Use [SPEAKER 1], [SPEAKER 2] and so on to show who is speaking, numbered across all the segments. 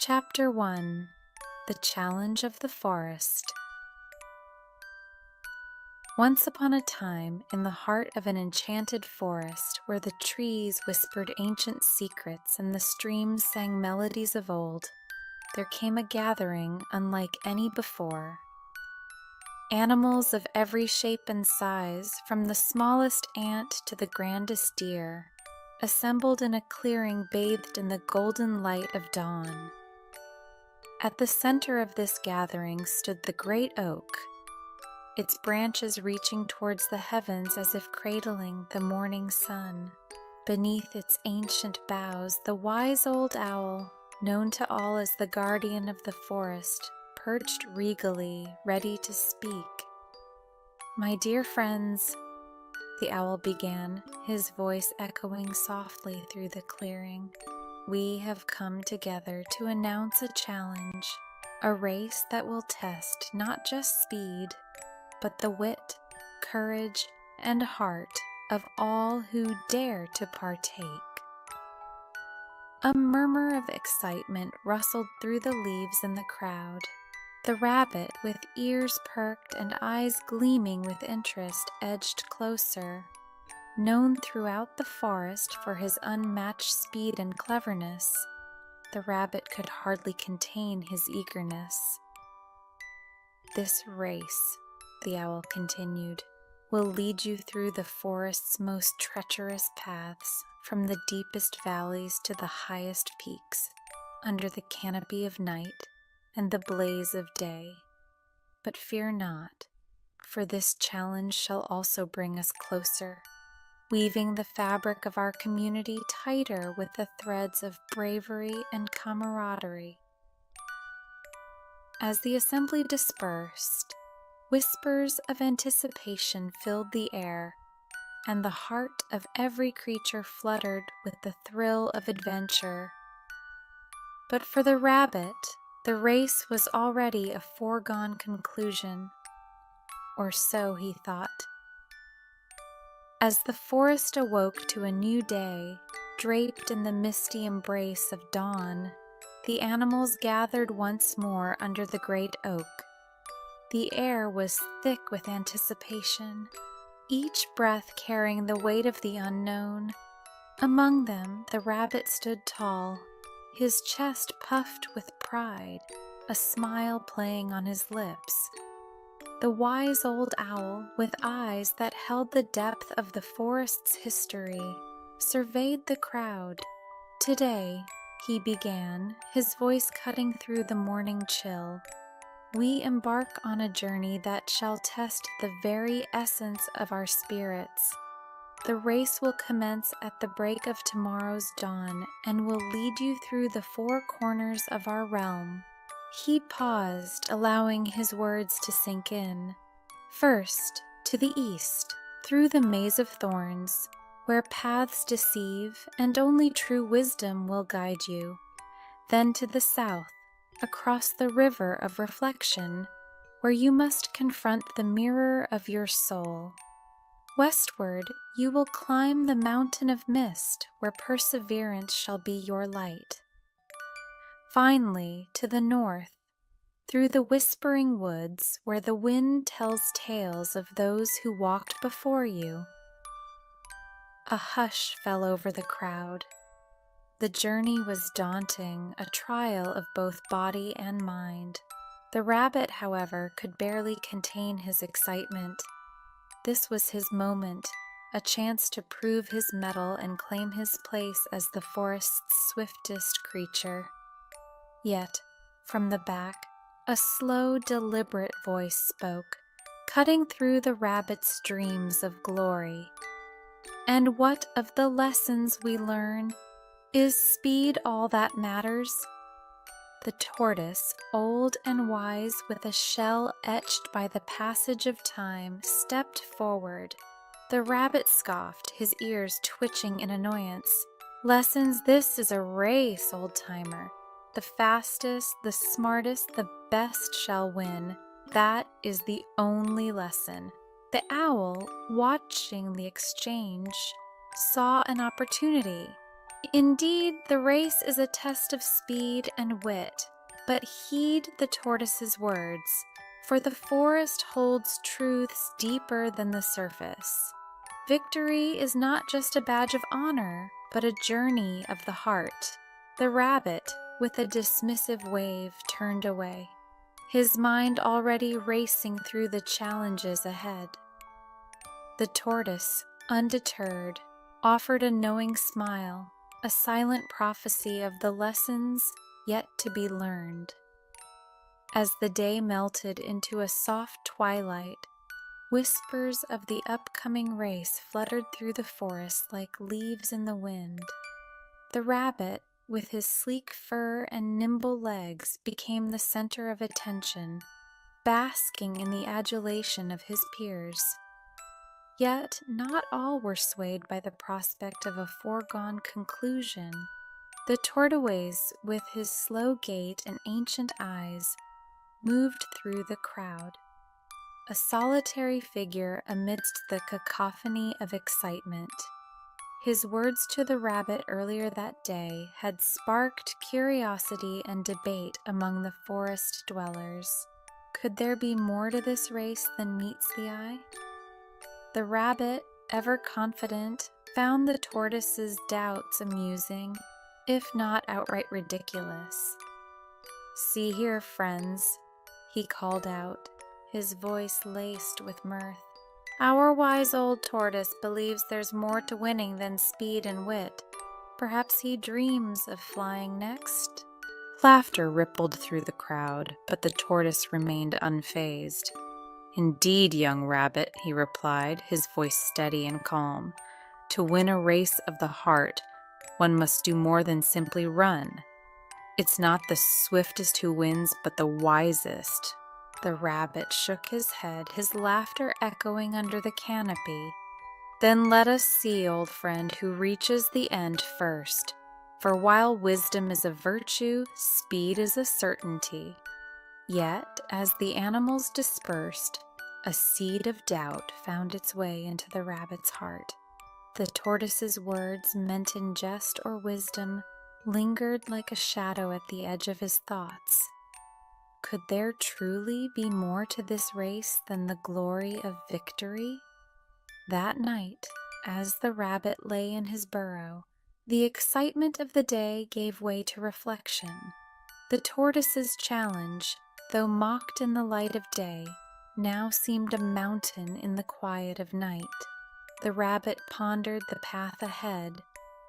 [SPEAKER 1] Chapter 1: The Challenge of the Forest. Once upon a time, in the heart of an enchanted forest, where the trees whispered ancient secrets and the streams sang melodies of old, there came a gathering unlike any before. Animals of every shape and size, from the smallest ant to the grandest deer, assembled in a clearing bathed in the golden light of dawn. At the center of this gathering stood the great oak, its branches reaching towards the heavens as if cradling the morning sun. Beneath its ancient boughs, the wise old owl, known to all as the guardian of the forest, perched regally, ready to speak. "My dear friends," the owl began, his voice echoing softly through the clearing, "we have come together to announce a challenge, a race that will test not just speed, but the wit, courage, and heart of all who dare to partake." A murmur of excitement rustled through the leaves in the crowd. The rabbit, with ears perked and eyes gleaming with interest, edged closer. Known throughout the forest for his unmatched speed and cleverness, the rabbit could hardly contain his eagerness. "This race," the owl continued, "will lead you through the forest's most treacherous paths, from the deepest valleys to the highest peaks, under the canopy of night and the blaze of day. But fear not, for this challenge shall also bring us closer, weaving the fabric of our community tighter with the threads of bravery and camaraderie." As the assembly dispersed, whispers of anticipation filled the air, and the heart of every creature fluttered with the thrill of adventure. But for the rabbit, the race was already a foregone conclusion, or so he thought. As the forest awoke to a new day, draped in the misty embrace of dawn, the animals gathered once more under the great oak. The air was thick with anticipation, each breath carrying the weight of the unknown. Among them, the rabbit stood tall, his chest puffed with pride, a smile playing on his lips. The wise old owl, with eyes that held the depth of the forest's history, surveyed the crowd. "Today," he began, his voice cutting through the morning chill, "we embark on a journey that shall test the very essence of our spirits. The race will commence at the break of tomorrow's dawn and will lead you through the four corners of our realm." He paused, allowing his words to sink in. "First, to the east, through the maze of thorns, where paths deceive and only true wisdom will guide you. Then to the south, across the river of reflection, where you must confront the mirror of your soul. Westward, you will climb the mountain of mist, where perseverance shall be your light. Finally, to the north, through the whispering woods, where the wind tells tales of those who walked before you." A hush fell over the crowd. The journey was daunting, a trial of both body and mind. The rabbit, however, could barely contain his excitement. This was his moment, a chance to prove his mettle and claim his place as the forest's swiftest creature. Yet, from the back, a slow, deliberate voice spoke, cutting through the rabbit's dreams of glory. "And what of the lessons we learn? Is speed all that matters?" The tortoise, old and wise with a shell etched by the passage of time, stepped forward. The rabbit scoffed, his ears twitching in annoyance. "Lessons? This is a race, old-timer. The fastest, the smartest, the best shall win. That is the only lesson." The owl, watching the exchange, saw an opportunity. Indeed, the race is a test of speed and wit, but heed the tortoise's words, for the forest holds truths deeper than the surface. Victory is not just a badge of honor, but a journey of the heart. The rabbit, with a dismissive wave, turned away, his mind already racing through the challenges ahead. The tortoise, undeterred, offered a knowing smile, a silent prophecy of the lessons yet to be learned. As the day melted into a soft twilight, whispers of the upcoming race fluttered through the forest like leaves in the wind. The rabbit, with his sleek fur and nimble legs, became the center of attention, basking in the adulation of his peers. Yet not all were swayed by the prospect of a foregone conclusion. The tortoise, with his slow gait and ancient eyes, moved through the crowd, a solitary figure amidst the cacophony of excitement. His words to the rabbit earlier that day had sparked curiosity and debate among the forest dwellers. Could there be more to this race than meets the eye? The rabbit, ever confident, found the tortoise's doubts amusing, if not outright ridiculous. "See here, friends," he called out, his voice laced with mirth. "Our wise old tortoise believes there's more to winning than speed and wit. Perhaps he dreams of flying next." Laughter rippled through the crowd, but the tortoise remained unfazed. "Indeed, young rabbit," he replied, his voice steady and calm. "To win a race of the heart, one must do more than simply run. It's not the swiftest who wins, but the wisest." The rabbit shook his head, his laughter echoing under the canopy. "Then let us see, old friend, who reaches the end first. For while wisdom is a virtue, speed is a certainty." Yet, as the animals dispersed, a seed of doubt found its way into the rabbit's heart. The tortoise's words, meant in jest or wisdom, lingered like a shadow at the edge of his thoughts. Could there truly be more to this race than the glory of victory? That night, as the rabbit lay in his burrow, the excitement of the day gave way to reflection. The tortoise's challenge, though mocked in the light of day, now seemed a mountain in the quiet of night. The rabbit pondered the path ahead,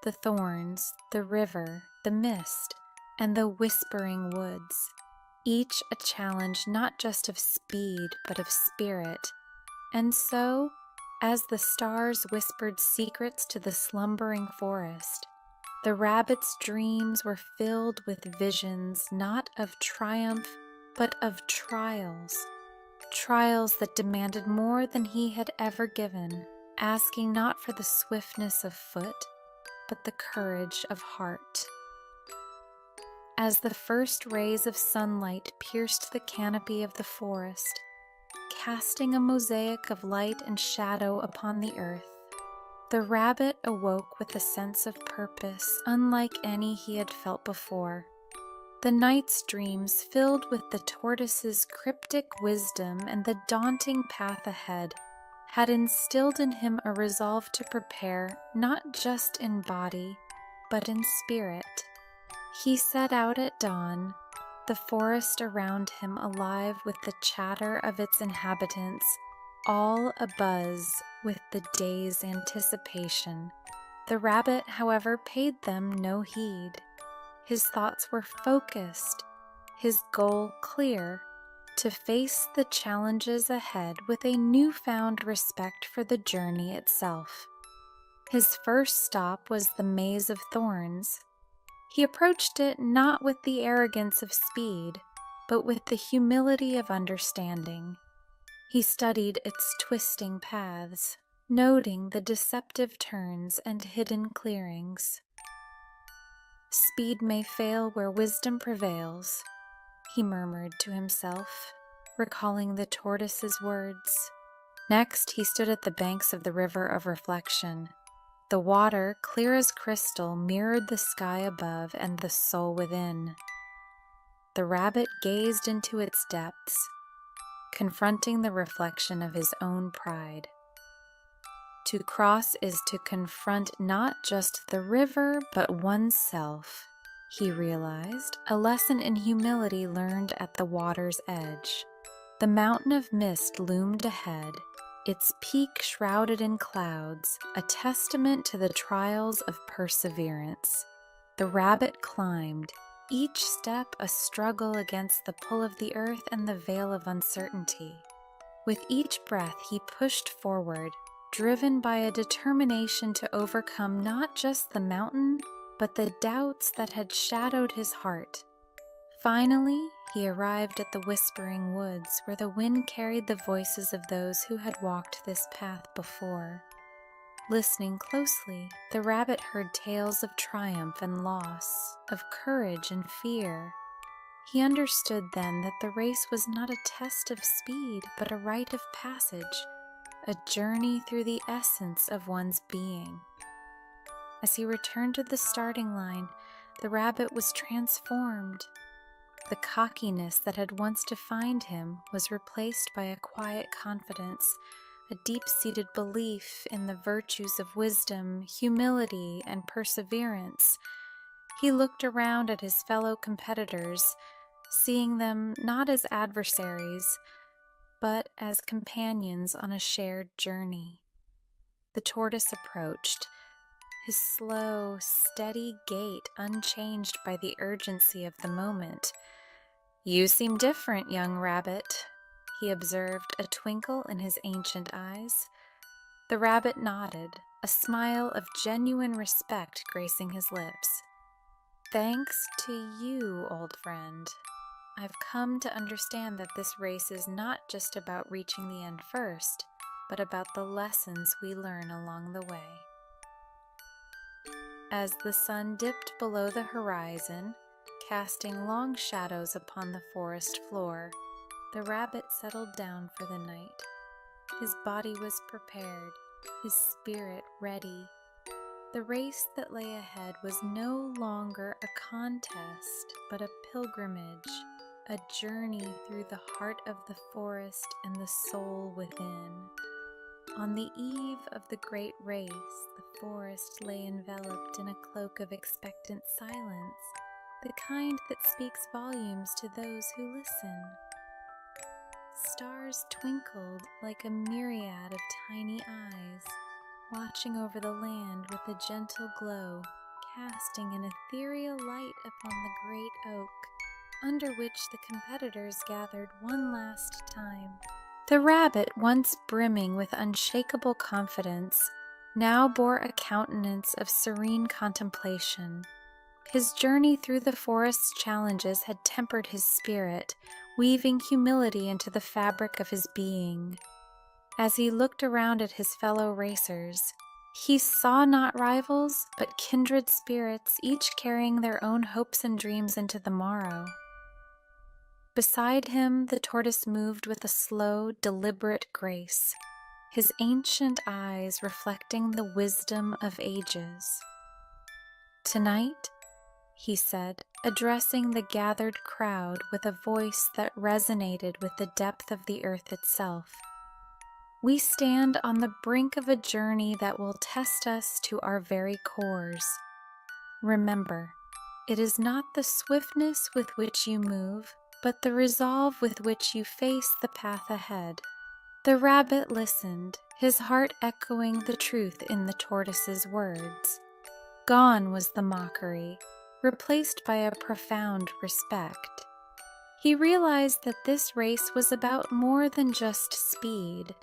[SPEAKER 1] the thorns, the river, the mist, and the whispering woods, each a challenge not just of speed but of spirit. And so, as the stars whispered secrets to the slumbering forest, the rabbit's dreams were filled with visions not of triumph but of trials. Trials that demanded more than he had ever given, asking not for the swiftness of foot, but the courage of heart. As the first rays of sunlight pierced the canopy of the forest, casting a mosaic of light and shadow upon the earth, the rabbit awoke with a sense of purpose unlike any he had felt before. The night's dreams, filled with the tortoise's cryptic wisdom and the daunting path ahead, had instilled in him a resolve to prepare not just in body, but in spirit. He set out at dawn, the forest around him alive with the chatter of its inhabitants, all abuzz with the day's anticipation. The rabbit, however, paid them no heed. His thoughts were focused, his goal clear, to face the challenges ahead with a newfound respect for the journey itself. His first stop was the maze of thorns. He approached it not with the arrogance of speed, but with the humility of understanding. He studied its twisting paths, noting the deceptive turns and hidden clearings. "Speed may fail where wisdom prevails," he murmured to himself, recalling the tortoise's words. Next, he stood at the banks of the river of reflection. The water, clear as crystal, mirrored the sky above and the soul within. The rabbit gazed into its depths, confronting the reflection of his own pride. To cross is to confront not just the river, but oneself, he realized, a lesson in humility learned at the water's edge. The mountain of mist loomed ahead, its peak shrouded in clouds, a testament to the trials of perseverance. The rabbit climbed, each step a struggle against the pull of the earth and the veil of uncertainty. With each breath he pushed forward, driven by a determination to overcome not just the mountain, but the doubts that had shadowed his heart. Finally, he arrived at the Whispering Woods, where the wind carried the voices of those who had walked this path before. Listening closely, the rabbit heard tales of triumph and loss, of courage and fear. He understood then that the race was not a test of speed, but a rite of passage, a journey through the essence of one's being. As he returned to the starting line, the rabbit was transformed. The cockiness that had once defined him was replaced by a quiet confidence, a deep-seated belief in the virtues of wisdom, humility, and perseverance. He looked around at his fellow competitors, seeing them not as adversaries, but as companions on a shared journey. The tortoise approached, his slow, steady gait unchanged by the urgency of the moment. "You seem different, young rabbit," he observed, a twinkle in his ancient eyes. The rabbit nodded, a smile of genuine respect gracing his lips. "Thanks to you, old friend. I've come to understand that this race is not just about reaching the end first, but about the lessons we learn along the way." As the sun dipped below the horizon, casting long shadows upon the forest floor, the rabbit settled down for the night. His body was prepared, his spirit ready. The race that lay ahead was no longer a contest, but a pilgrimage, a journey through the heart of the forest and the soul within. On the eve of the great race, the forest lay enveloped in a cloak of expectant silence, the kind that speaks volumes to those who listen. Stars twinkled like a myriad of tiny eyes, watching over the land with a gentle glow, casting an ethereal light upon the great oak, under which the competitors gathered one last time. The rabbit, once brimming with unshakable confidence, now bore a countenance of serene contemplation. His journey through the forest's challenges had tempered his spirit, weaving humility into the fabric of his being. As he looked around at his fellow racers, he saw not rivals, but kindred spirits, each carrying their own hopes and dreams into the morrow. Beside him, the tortoise moved with a slow, deliberate grace, his ancient eyes reflecting the wisdom of ages. "Tonight," he said, addressing the gathered crowd with a voice that resonated with the depth of the earth itself, "we stand on the brink of a journey that will test us to our very cores. Remember, it is not the swiftness with which you move, but the resolve with which you face the path ahead." The rabbit listened, his heart echoing the truth in the tortoise's words. Gone was the mockery, replaced by a profound respect. He realized that this race was about more than just speed.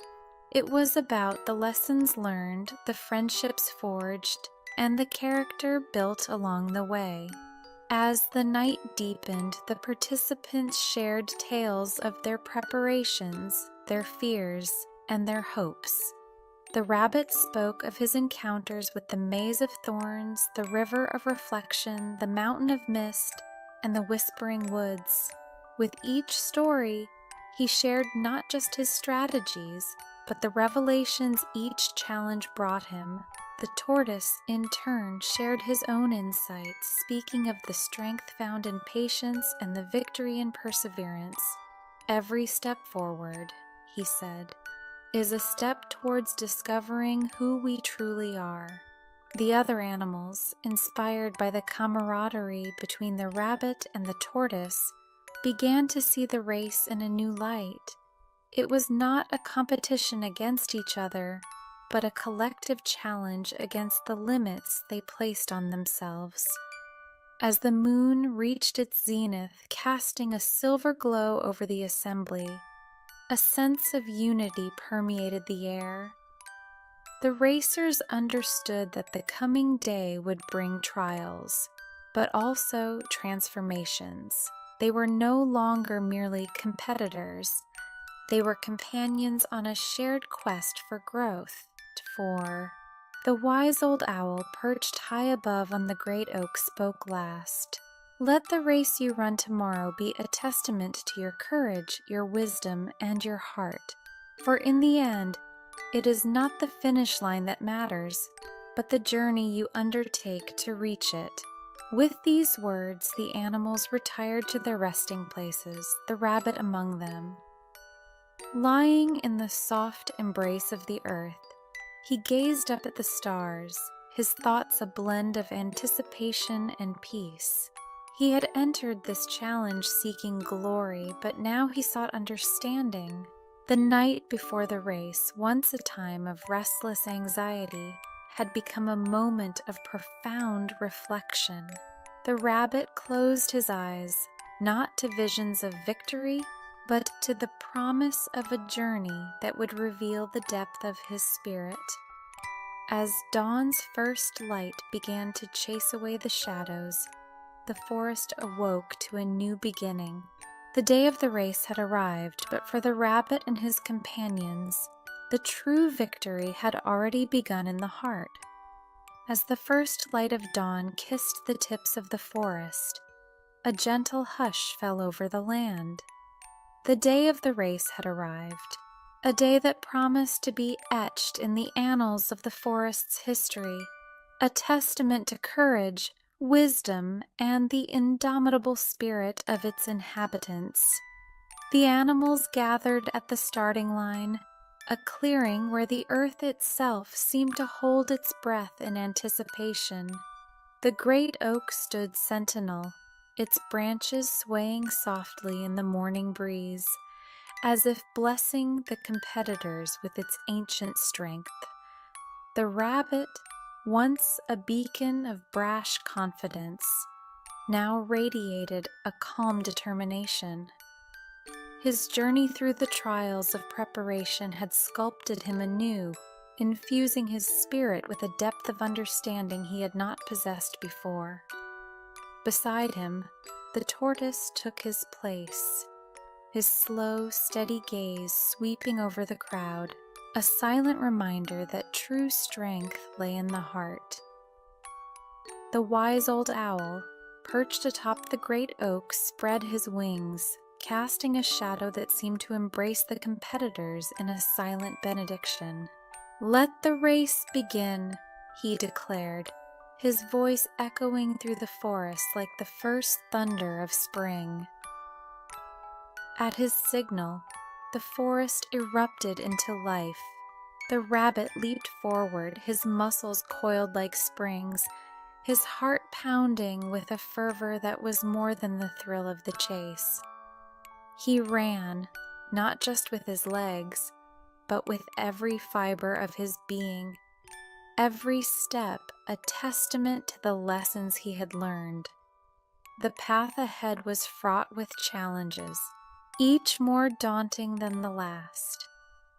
[SPEAKER 1] It was about the lessons learned, the friendships forged, and the character built along the way. As the night deepened, the participants shared tales of their preparations, their fears, and their hopes. The rabbit spoke of his encounters with the maze of thorns, the river of reflection, the mountain of mist, and the whispering woods. With each story, he shared not just his strategies, but the revelations each challenge brought him, The tortoise, in turn, shared his own insights, speaking of the strength found in patience and the victory in perseverance. "Every step forward," he said, "is a step towards discovering who we truly are." The other animals, inspired by the camaraderie between the rabbit and the tortoise, began to see the race in a new light. It was not a competition against each other, but a collective challenge against the limits they placed on themselves. As the moon reached its zenith, casting a silver glow over the assembly, a sense of unity permeated the air. The racers understood that the coming day would bring trials, but also transformations. They were no longer merely competitors. They were companions on a shared quest for growth, the wise old owl perched high above on the great oak spoke last. "Let the race you run tomorrow be a testament to your courage, your wisdom, and your heart. For in the end, it is not the finish line that matters, but the journey you undertake to reach it." With these words, the animals retired to their resting places, the rabbit among them. Lying in the soft embrace of the earth, he gazed up at the stars, his thoughts a blend of anticipation and peace. He had entered this challenge seeking glory, but now he sought understanding. The night before the race, once a time of restless anxiety, had become a moment of profound reflection. The rabbit closed his eyes, not to visions of victory, but to the promise of a journey that would reveal the depth of his spirit. As dawn's first light began to chase away the shadows, the forest awoke to a new beginning. The day of the race had arrived, but for the rabbit and his companions, the true victory had already begun in the heart. As the first light of dawn kissed the tips of the forest, a gentle hush fell over the land. The day of the race had arrived, a day that promised to be etched in the annals of the forest's history, a testament to courage, wisdom, and the indomitable spirit of its inhabitants. The animals gathered at the starting line, a clearing where the earth itself seemed to hold its breath in anticipation. The great oak stood sentinel, its branches swaying softly in the morning breeze, as if blessing the competitors with its ancient strength. The rabbit, once a beacon of brash confidence, now radiated a calm determination. His journey through the trials of preparation had sculpted him anew, infusing his spirit with a depth of understanding he had not possessed before. Beside him, the tortoise took his place, his slow, steady gaze sweeping over the crowd, a silent reminder that true strength lay in the heart. The wise old owl, perched atop the great oak, spread his wings, casting a shadow that seemed to embrace the competitors in a silent benediction. "Let the race begin," he declared, his voice echoing through the forest like the first thunder of spring. At his signal, the forest erupted into life. The rabbit leaped forward, his muscles coiled like springs, his heart pounding with a fervor that was more than the thrill of the chase. He ran, not just with his legs, but with every fiber of his being, every step a testament to the lessons he had learned. The path ahead was fraught with challenges, each more daunting than the last.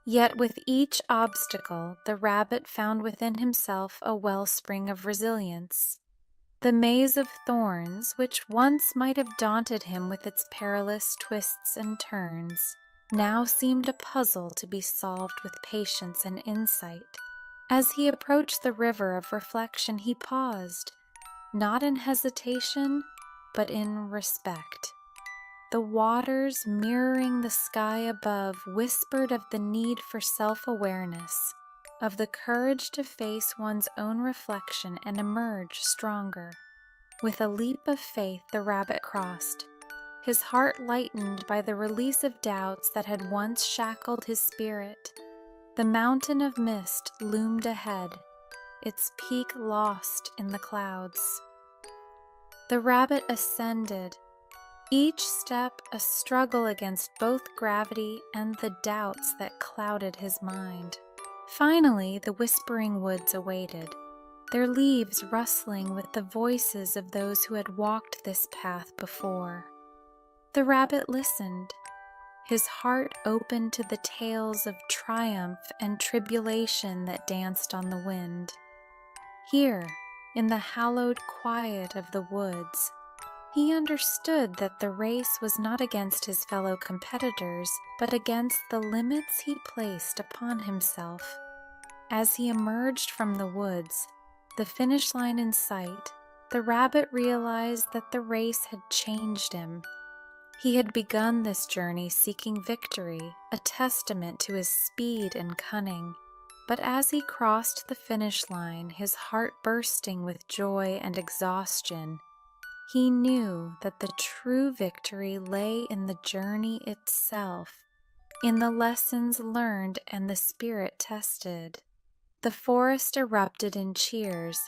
[SPEAKER 1] Yet with each obstacle, the rabbit found within himself a wellspring of resilience. The maze of thorns, which once might have daunted him with its perilous twists and turns, now seemed a puzzle to be solved with patience and insight. As he approached the river of reflection, he paused, not in hesitation, but in respect. The waters, mirroring the sky above, whispered of the need for self-awareness, of the courage to face one's own reflection and emerge stronger. With a leap of faith, the rabbit crossed, his heart lightened by the release of doubts that had once shackled his spirit. The mountain of mist loomed ahead, its peak lost in the clouds. The rabbit ascended, each step a struggle against both gravity and the doubts that clouded his mind. Finally, the whispering woods awaited, their leaves rustling with the voices of those who had walked this path before. The rabbit listened, his heart open to the tales of triumph and tribulation that danced on the wind. Here, in the hallowed quiet of the woods, he understood that the race was not against his fellow competitors, but against the limits he placed upon himself. As he emerged from the woods, the finish line in sight, the rabbit realized that the race had changed him. He had begun this journey seeking victory, a testament to his speed and cunning. But as he crossed the finish line, his heart bursting with joy and exhaustion, he knew that the true victory lay in the journey itself, in the lessons learned and the spirit tested. The forest erupted in cheers,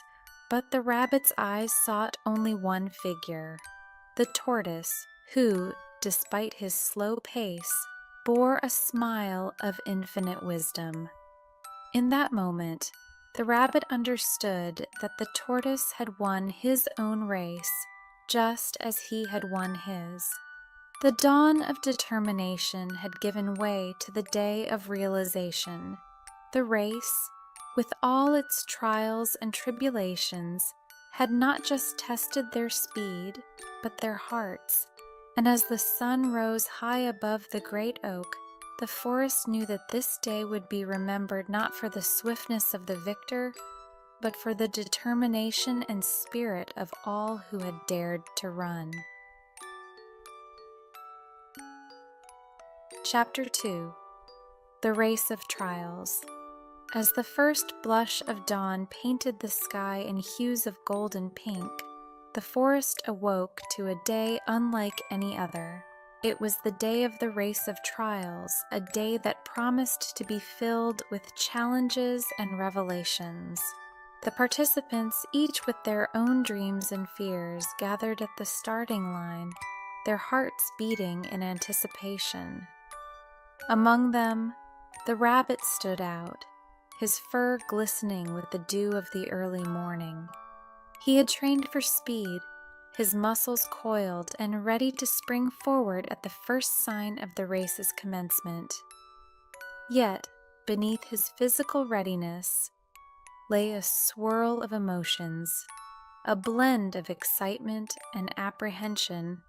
[SPEAKER 1] but the rabbit's eyes sought only one figure, the tortoise, who, despite his slow pace, bore a smile of infinite wisdom. In that moment, the rabbit understood that the tortoise had won his own race, just as he had won his. The dawn of determination had given way to the day of realization. The race, with all its trials and tribulations, had not just tested their speed, but their hearts. And as the sun rose high above the great oak, the forest knew that this day would be remembered not for the swiftness of the victor, but for the determination and spirit of all who had dared to run. Chapter 2. The Race of Trials. As the first blush of dawn painted the sky in hues of gold and pink, the forest awoke to a day unlike any other. It was the day of the race of trials, a day that promised to be filled with challenges and revelations. The participants, each with their own dreams and fears, gathered at the starting line, their hearts beating in anticipation. Among them, the rabbit stood out, his fur glistening with the dew of the early morning. He had trained for speed, his muscles coiled and ready to spring forward at the first sign of the race's commencement. Yet, beneath his physical readiness, lay a swirl of emotions, a blend of excitement and apprehension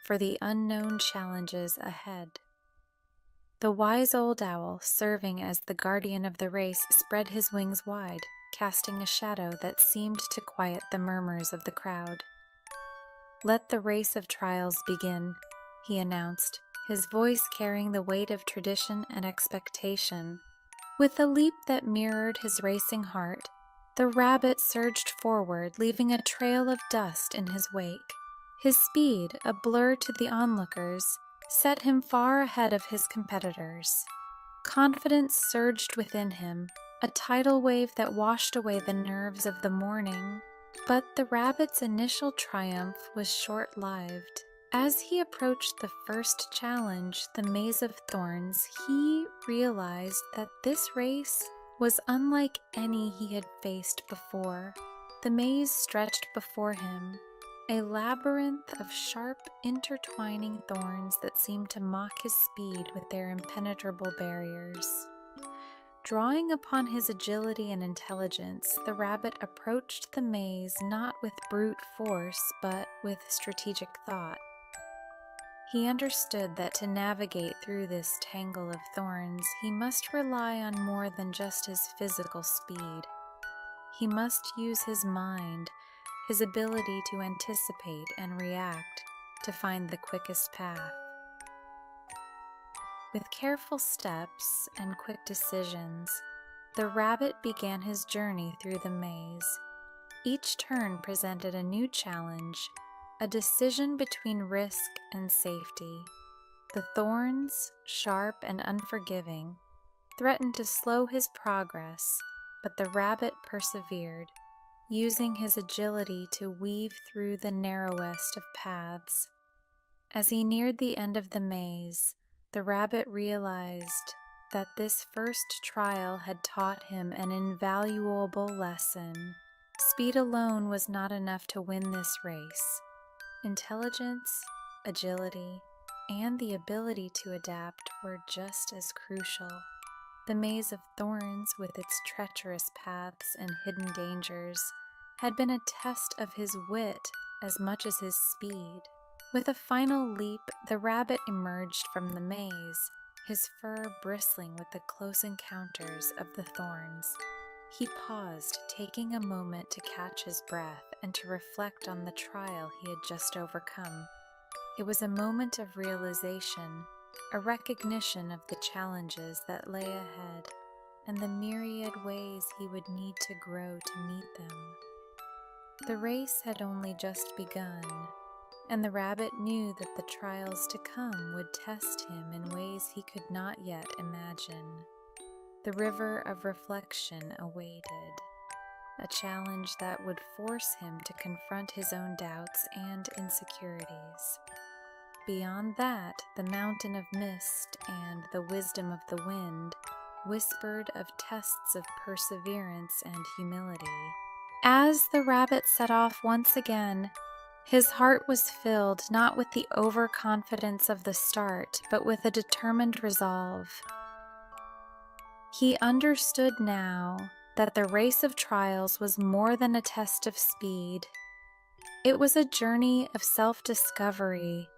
[SPEAKER 1] for the unknown challenges ahead. The wise old owl, serving as the guardian of the race, spread his wings wide, casting a shadow that seemed to quiet the murmurs of the crowd. "Let the race of trials begin," he announced, his voice carrying the weight of tradition and expectation. With a leap that mirrored his racing heart, the rabbit surged forward, leaving a trail of dust in his wake. His speed, a blur to the onlookers, set him far ahead of his competitors. Confidence surged within him, a tidal wave that washed away the nerves of the morning. But the rabbit's initial triumph was short-lived. As he approached the first challenge, the maze of thorns, he realized that this race was unlike any he had faced before. The maze stretched before him, a labyrinth of sharp, intertwining thorns that seemed to mock his speed with their impenetrable barriers. Drawing upon his agility and intelligence, the rabbit approached the maze not with brute force, but with strategic thought. He understood that to navigate through this tangle of thorns, he must rely on more than just his physical speed. He must use his mind, his ability to anticipate and react, to find the quickest path. With careful steps and quick decisions, the rabbit began his journey through the maze. Each turn presented a new challenge, a decision between risk and safety. The thorns, sharp and unforgiving, threatened to slow his progress, but the rabbit persevered, using his agility to weave through the narrowest of paths. As he neared the end of the maze, the rabbit realized that this first trial had taught him an invaluable lesson. Speed alone was not enough to win this race. Intelligence, agility, and the ability to adapt were just as crucial. The maze of thorns, with its treacherous paths and hidden dangers, had been a test of his wit as much as his speed. With a final leap, the rabbit emerged from the maze, his fur bristling with the close encounters of the thorns. He paused, taking a moment to catch his breath and to reflect on the trial he had just overcome. It was a moment of realization, a recognition of the challenges that lay ahead and the myriad ways he would need to grow to meet them. The race had only just begun, and the rabbit knew that the trials to come would test him in ways he could not yet imagine. The river of reflection awaited, a challenge that would force him to confront his own doubts and insecurities. Beyond that, the mountain of mist and the wisdom of the wind whispered of tests of perseverance and humility. As the rabbit set off once again, his heart was filled not with the overconfidence of the start, but with a determined resolve. He understood now that the race of trials was more than a test of speed. It was a journey of self-discovery,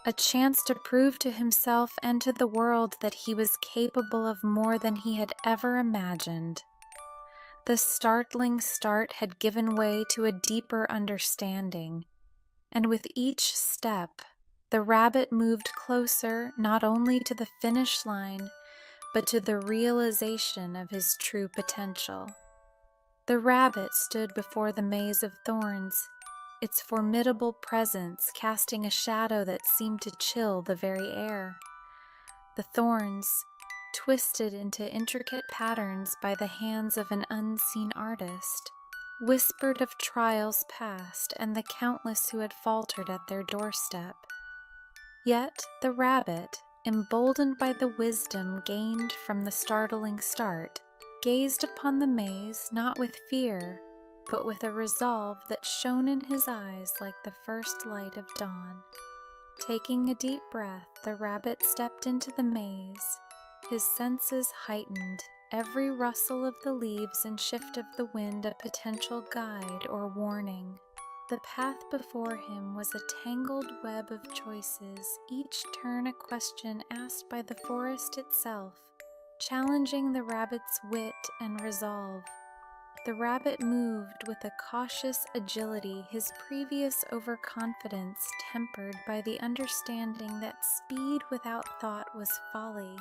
[SPEAKER 1] a chance to prove to himself and to the world that he was capable of more than he had ever imagined. The startling start had given way to a deeper understanding, and with each step, the rabbit moved closer not only to the finish line, but to the realization of his true potential. The rabbit stood before the maze of thorns, its formidable presence casting a shadow that seemed to chill the very air. The thorns, twisted into intricate patterns by the hands of an unseen artist, whispered of trials past and the countless who had faltered at their doorstep. Yet the rabbit, emboldened by the wisdom gained from the startling start, gazed upon the maze not with fear, but with a resolve that shone in his eyes like the first light of dawn. Taking a deep breath, the rabbit stepped into the maze, his senses heightened, every rustle of the leaves and shift of the wind a potential guide or warning. The path before him was a tangled web of choices, each turn a question asked by the forest itself, challenging the rabbit's wit and resolve. The rabbit moved with a cautious agility, his previous overconfidence tempered by the understanding that speed without thought was folly.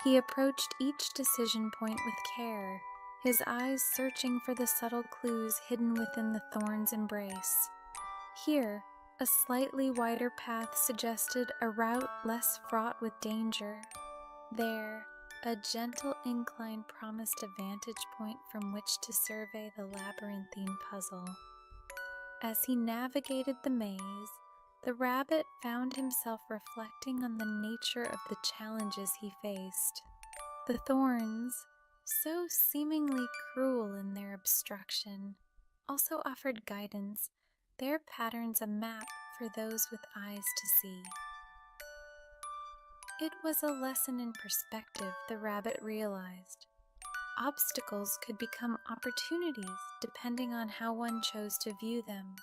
[SPEAKER 1] He approached each decision point with care, his eyes searching for the subtle clues hidden within the thorn's embrace. Here, a slightly wider path suggested a route less fraught with danger. There, a gentle incline promised a vantage point from which to survey the labyrinthine puzzle. As he navigated the maze, the rabbit found himself reflecting on the nature of the challenges he faced. The thorns, so seemingly cruel in their obstruction, also offered guidance, their patterns a map for those with eyes to see. It was a lesson in perspective, the rabbit realized. Obstacles could become opportunities depending on how one chose to view them.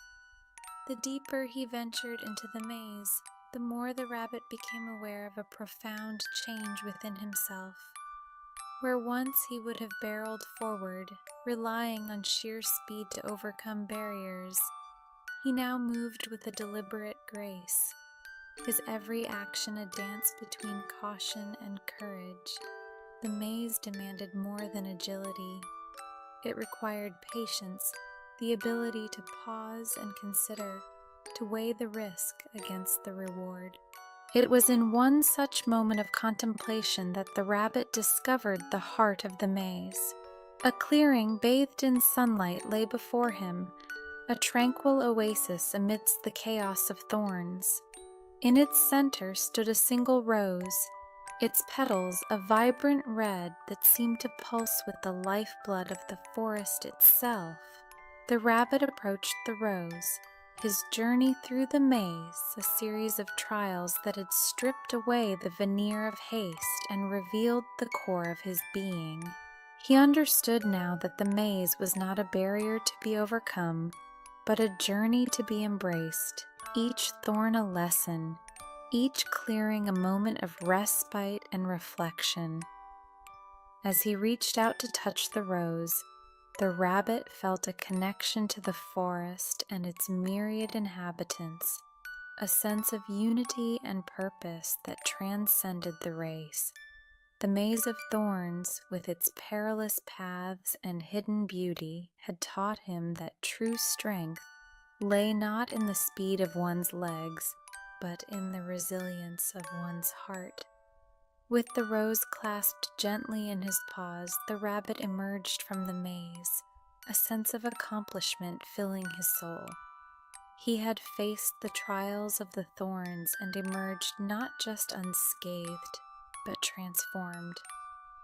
[SPEAKER 1] The deeper he ventured into the maze, the more the rabbit became aware of a profound change within himself. Where once he would have barreled forward, relying on sheer speed to overcome barriers, he now moved with a deliberate grace, his every action a dance between caution and courage. The maze demanded more than agility. It required patience, the ability to pause and consider, to weigh the risk against the reward. It was in one such moment of contemplation that the rabbit discovered the heart of the maze. A clearing bathed in sunlight lay before him, a tranquil oasis amidst the chaos of thorns. In its center stood a single rose, its petals a vibrant red that seemed to pulse with the lifeblood of the forest itself. The rabbit approached the rose, his journey through the maze a series of trials that had stripped away the veneer of haste and revealed the core of his being. He understood now that the maze was not a barrier to be overcome, but a journey to be embraced, each thorn a lesson, each clearing a moment of respite and reflection. As he reached out to touch the rose, the rabbit felt a connection to the forest and its myriad inhabitants, a sense of unity and purpose that transcended the race. The maze of thorns, with its perilous paths and hidden beauty, had taught him that true strength lay not in the speed of one's legs, but in the resilience of one's heart. With the rose clasped gently in his paws, the rabbit emerged from the maze, a sense of accomplishment filling his soul. He had faced the trials of the thorns and emerged not just unscathed, but transformed.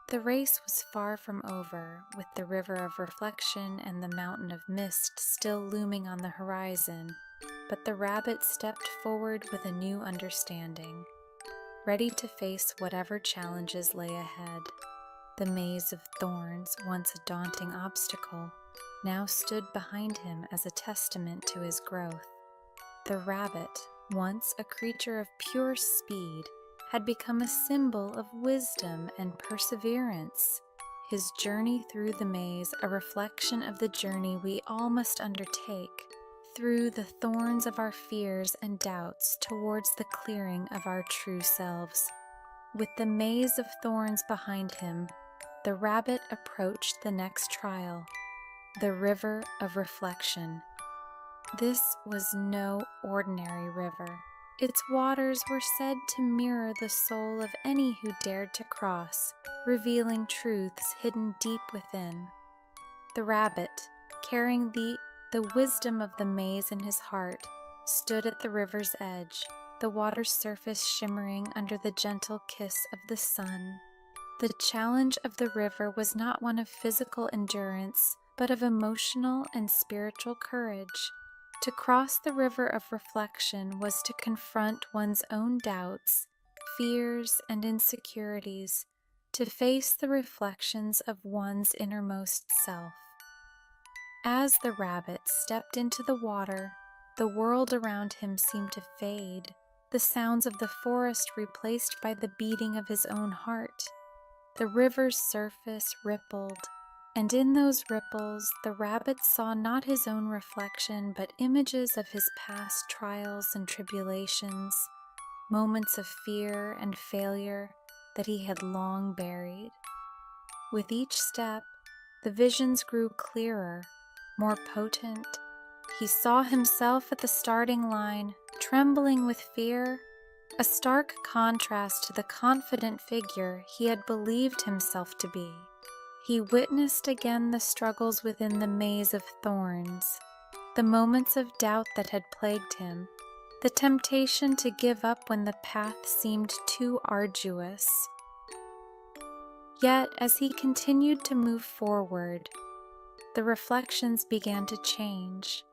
[SPEAKER 1] The race was far from over, with the river of reflection and the mountain of mist still looming on the horizon, but the rabbit stepped forward with a new understanding, ready to face whatever challenges lay ahead. The maze of thorns, once a daunting obstacle, now stood behind him as a testament to his growth. The rabbit, once a creature of pure speed, had become a symbol of wisdom and perseverance. His journey through the maze a reflection of the journey we all must undertake, through the thorns of our fears and doubts towards the clearing of our true selves. With the maze of thorns behind him, the rabbit approached the next trial, the river of reflection. This was no ordinary river. Its waters were said to mirror the soul of any who dared to cross, revealing truths hidden deep within. The rabbit, carrying the wisdom of the maze in his heart, stood at the river's edge, the water's surface shimmering under the gentle kiss of the sun. The challenge of the river was not one of physical endurance, but of emotional and spiritual courage. To cross the river of reflection was to confront one's own doubts, fears, and insecurities, to face the reflections of one's innermost self. As the rabbit stepped into the water, the world around him seemed to fade, the sounds of the forest replaced by the beating of his own heart. The river's surface rippled, and in those ripples the rabbit saw not his own reflection, but images of his past trials and tribulations, moments of fear and failure that he had long buried. With each step, the visions grew clearer, more potent. He saw himself at the starting line, trembling with fear, a stark contrast to the confident figure he had believed himself to be. He witnessed again the struggles within the maze of thorns, the moments of doubt that had plagued him, the temptation to give up when the path seemed too arduous. Yet, as he continued to move forward, the reflections began to change.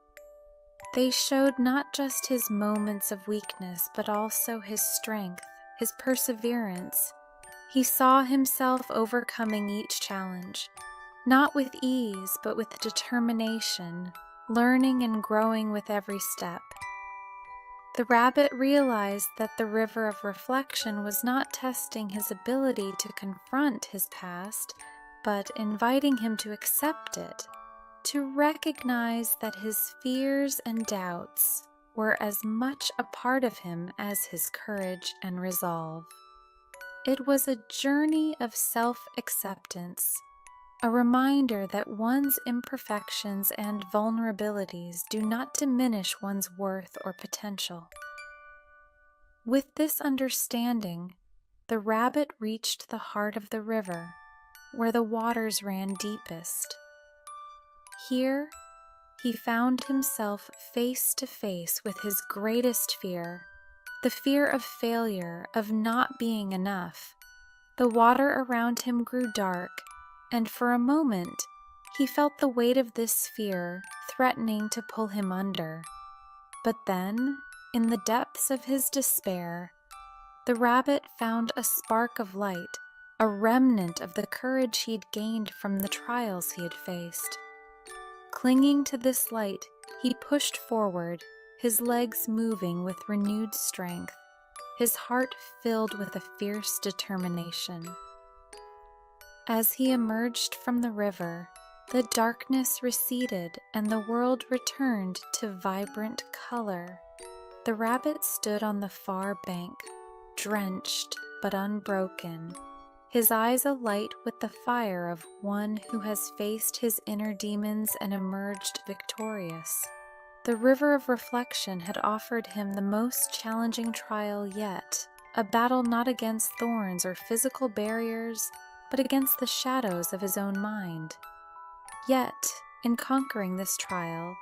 [SPEAKER 1] They showed not just his moments of weakness, but also his strength, his perseverance. He saw himself overcoming each challenge, not with ease, but with determination, learning and growing with every step. The rabbit realized that the river of reflection was not testing his ability to confront his past, but inviting him to accept it, to recognize that his fears and doubts were as much a part of him as his courage and resolve. It was a journey of self-acceptance, a reminder that one's imperfections and vulnerabilities do not diminish one's worth or potential. With this understanding, the rabbit reached the heart of the river, where the waters ran deepest. Here, he found himself face to face with his greatest fear, the fear of failure, of not being enough. The water around him grew dark, and for a moment, he felt the weight of this fear threatening to pull him under. But then, in the depths of his despair, the rabbit found a spark of light, a remnant of the courage he'd gained from the trials he had faced. Clinging to this light, he pushed forward, his legs moving with renewed strength, his heart filled with a fierce determination. As he emerged from the river, the darkness receded and the world returned to vibrant color. The rabbit stood on the far bank, drenched but unbroken, his eyes alight with the fire of one who has faced his inner demons and emerged victorious. The river of reflection had offered him the most challenging trial yet, a battle not against thorns or physical barriers, but against the shadows of his own mind. Yet, in conquering this trial,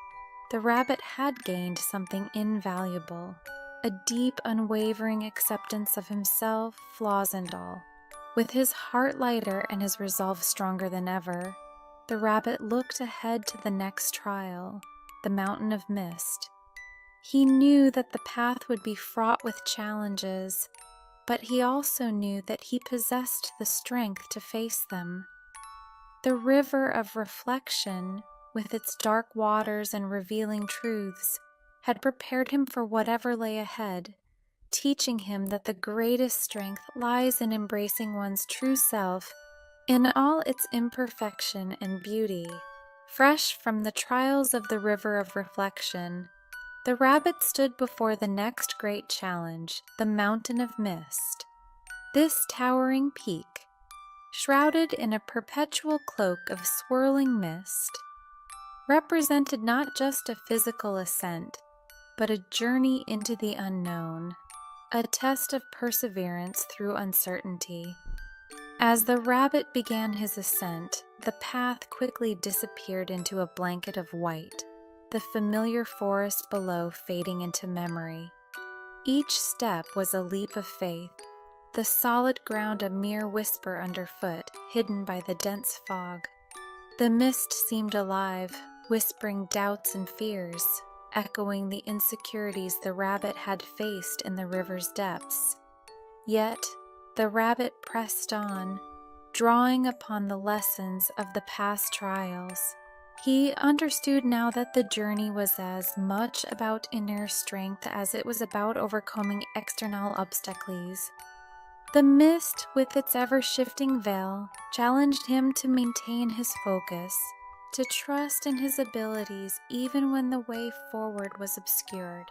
[SPEAKER 1] the rabbit had gained something invaluable, a deep, unwavering acceptance of himself, flaws and all. With his heart lighter and his resolve stronger than ever, the rabbit looked ahead to the next trial, the mountain of mist. He knew that the path would be fraught with challenges, but he also knew that he possessed the strength to face them. The river of reflection, with its dark waters and revealing truths, had prepared him for whatever lay ahead, teaching him that the greatest strength lies in embracing one's true self in all its imperfection and beauty. Fresh from the trials of the river of reflection, the rabbit stood before the next great challenge, the mountain of mist. This towering peak, shrouded in a perpetual cloak of swirling mist, represented not just a physical ascent, but a journey into the unknown, a test of perseverance through uncertainty. As the rabbit began his ascent, the path quickly disappeared into a blanket of white, the familiar forest below fading into memory. Each step was a leap of faith, the solid ground a mere whisper underfoot, hidden by the dense fog. The mist seemed alive, whispering doubts and fears, echoing the insecurities the rabbit had faced in the river's depths. Yet, the rabbit pressed on, drawing upon the lessons of the past trials. He understood now that the journey was as much about inner strength as it was about overcoming external obstacles. The mist, with its ever-shifting veil, challenged him to maintain his focus, to trust in his abilities even when the way forward was obscured.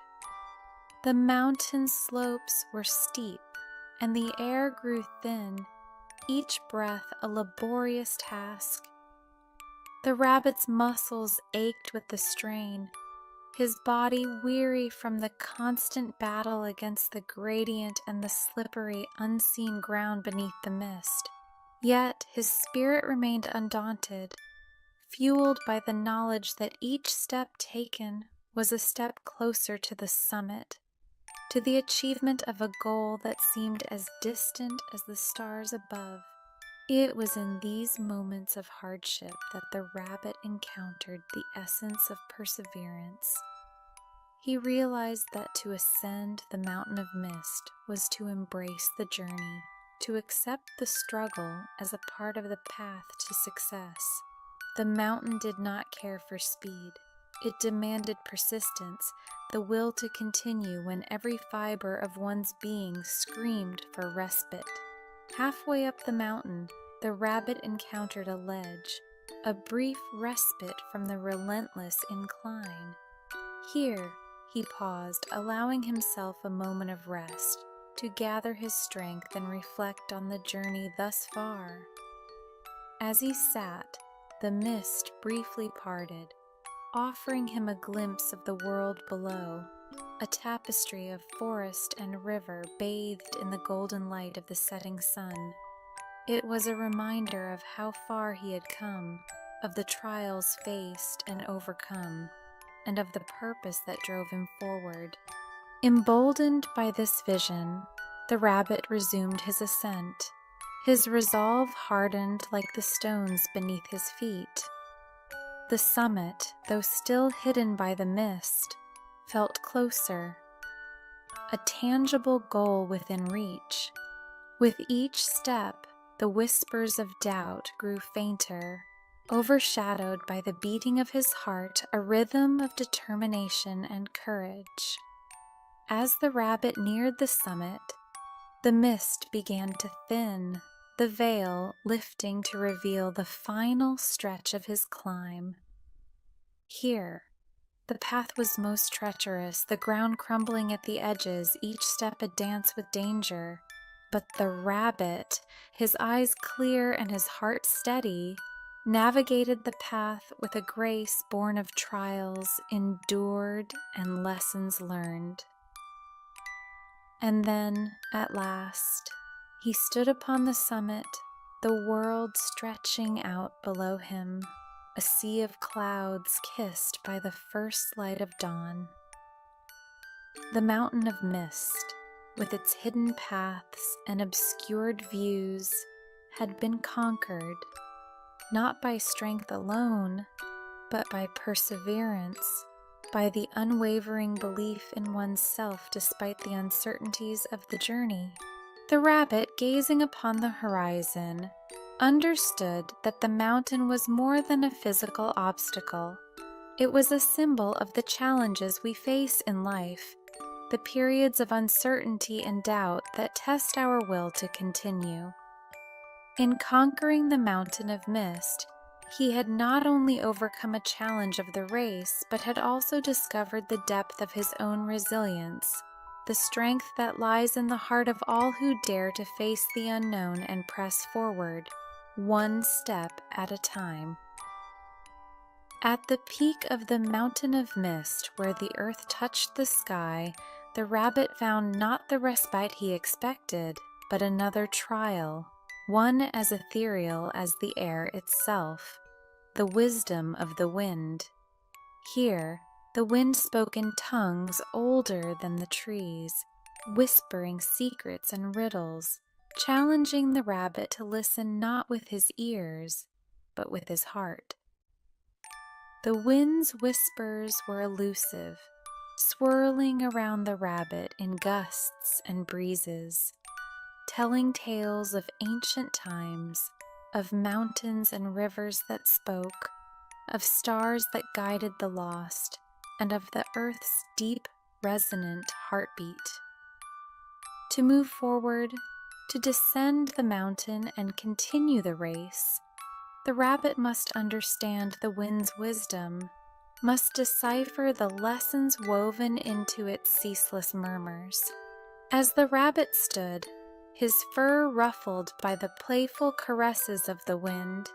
[SPEAKER 1] The mountain slopes were steep, and the air grew thin, each breath a laborious task. The rabbit's muscles ached with the strain, his body weary from the constant battle against the gradient and the slippery, unseen ground beneath the mist. Yet his spirit remained undaunted, fueled by the knowledge that each step taken was a step closer to the summit, to the achievement of a goal that seemed as distant as the stars above. It was in these moments of hardship that the rabbit encountered the essence of perseverance. He realized that to ascend the mountain of mist was to embrace the journey, to accept the struggle as a part of the path to success. The mountain did not care for speed. It demanded persistence, the will to continue when every fiber of one's being screamed for respite. Halfway up the mountain, the rabbit encountered a ledge, a brief respite from the relentless incline. Here, he paused, allowing himself a moment of rest, to gather his strength and reflect on the journey thus far. As he sat, the mist briefly parted, offering him a glimpse of the world below, a tapestry of forest and river bathed in the golden light of the setting sun. It was a reminder of how far he had come, of the trials faced and overcome, and of the purpose that drove him forward. Emboldened by this vision, the rabbit resumed his ascent. His resolve hardened like the stones beneath his feet. The summit, though still hidden by the mist, felt closer, a tangible goal within reach. With each step, the whispers of doubt grew fainter, overshadowed by the beating of his heart, a rhythm of determination and courage. As the rabbit neared the summit, the mist began to thin, the veil lifting to reveal the final stretch of his climb. Here, the path was most treacherous, the ground crumbling at the edges, each step a dance with danger. But the rabbit, his eyes clear and his heart steady, navigated the path with a grace born of trials endured and lessons learned. And then, at last, he stood upon the summit, the world stretching out below him, a sea of clouds kissed by the first light of dawn. The mountain of mist, with its hidden paths and obscured views, had been conquered, not by strength alone, but by perseverance, by the unwavering belief in oneself despite the uncertainties of the journey. The rabbit, gazing upon the horizon, understood that the mountain was more than a physical obstacle. It was a symbol of the challenges we face in life, the periods of uncertainty and doubt that test our will to continue. In conquering the mountain of mist, he had not only overcome a challenge of the race, but had also discovered the depth of his own resilience, the strength that lies in the heart of all who dare to face the unknown and press forward, one step at a time. At the peak of the mountain of mist, where the earth touched the sky, the rabbit found not the respite he expected, but another trial, one as ethereal as the air itself, the wisdom of the wind. Here, the wind spoke in tongues older than the trees, whispering secrets and riddles, challenging the rabbit to listen not with his ears, but with his heart. The wind's whispers were elusive, swirling around the rabbit in gusts and breezes, telling tales of ancient times, of mountains and rivers that spoke, of stars that guided the lost, and of the earth's deep, resonant heartbeat. To move forward, to descend the mountain and continue the race, the rabbit must understand the wind's wisdom, must decipher the lessons woven into its ceaseless murmurs. As the rabbit stood, his fur ruffled by the playful caresses of the wind,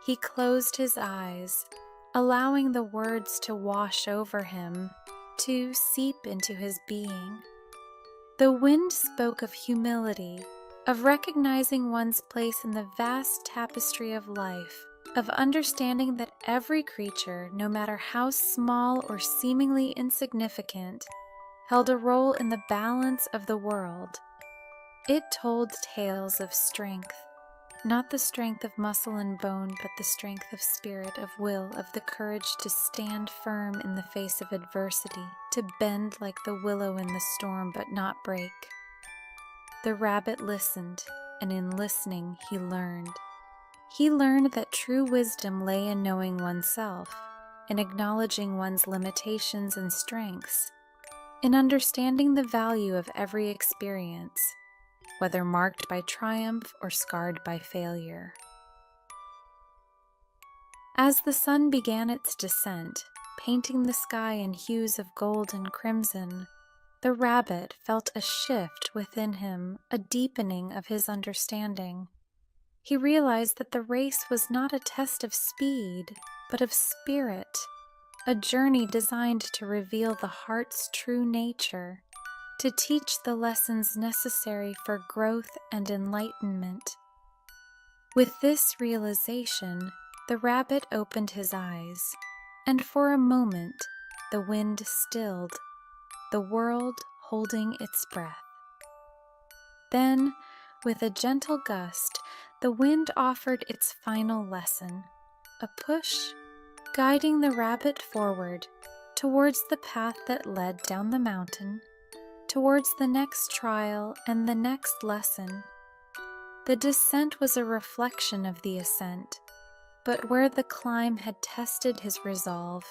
[SPEAKER 1] he closed his eyes, allowing the words to wash over him, to seep into his being. The wind spoke of humility, of recognizing one's place in the vast tapestry of life, of understanding that every creature, no matter how small or seemingly insignificant, held a role in the balance of the world. It told tales of strength, not the strength of muscle and bone, but the strength of spirit, of will, of the courage to stand firm in the face of adversity, to bend like the willow in the storm but not break. The rabbit listened, and in listening he learned. He learned that true wisdom lay in knowing oneself, in acknowledging one's limitations and strengths, in understanding the value of every experience, whether marked by triumph or scarred by failure. As the sun began its descent, painting the sky in hues of gold and crimson, the rabbit felt a shift within him, a deepening of his understanding. He realized that the race was not a test of speed, but of spirit, a journey designed to reveal the heart's true nature, to teach the lessons necessary for growth and enlightenment. With this realization, the rabbit opened his eyes, and for a moment the wind stilled, the world holding its breath. Then, with a gentle gust, the wind offered its final lesson, a push, guiding the rabbit forward, towards the path that led down the mountain, towards the next trial and the next lesson. The descent was a reflection of the ascent, but where the climb had tested his resolve,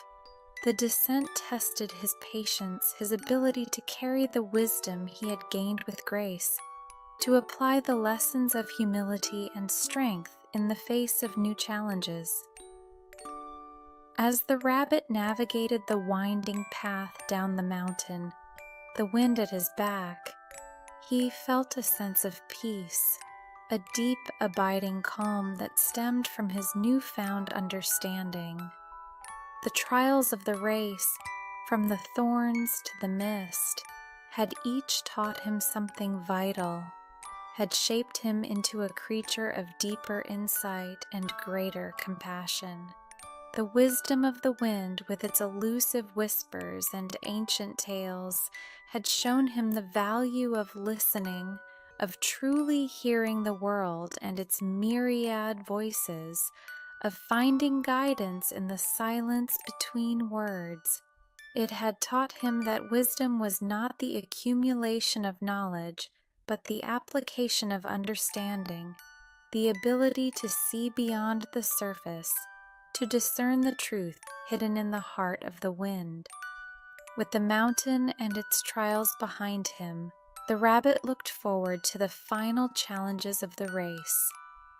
[SPEAKER 1] the descent tested his patience, his ability to carry the wisdom he had gained with grace, to apply the lessons of humility and strength in the face of new challenges. As the rabbit navigated the winding path down the mountain, the wind at his back, he felt a sense of peace, a deep, abiding calm that stemmed from his newfound understanding. The trials of the race, from the thorns to the mist, had each taught him something vital, had shaped him into a creature of deeper insight and greater compassion. The wisdom of the wind, with its elusive whispers and ancient tales, had shown him the value of listening, of truly hearing the world and its myriad voices, of finding guidance in the silence between words. It had taught him that wisdom was not the accumulation of knowledge, but the application of understanding, the ability to see beyond the surface, to discern the truth hidden in the heart of the wind. With the mountain and its trials behind him, the rabbit looked forward to the final challenges of the race,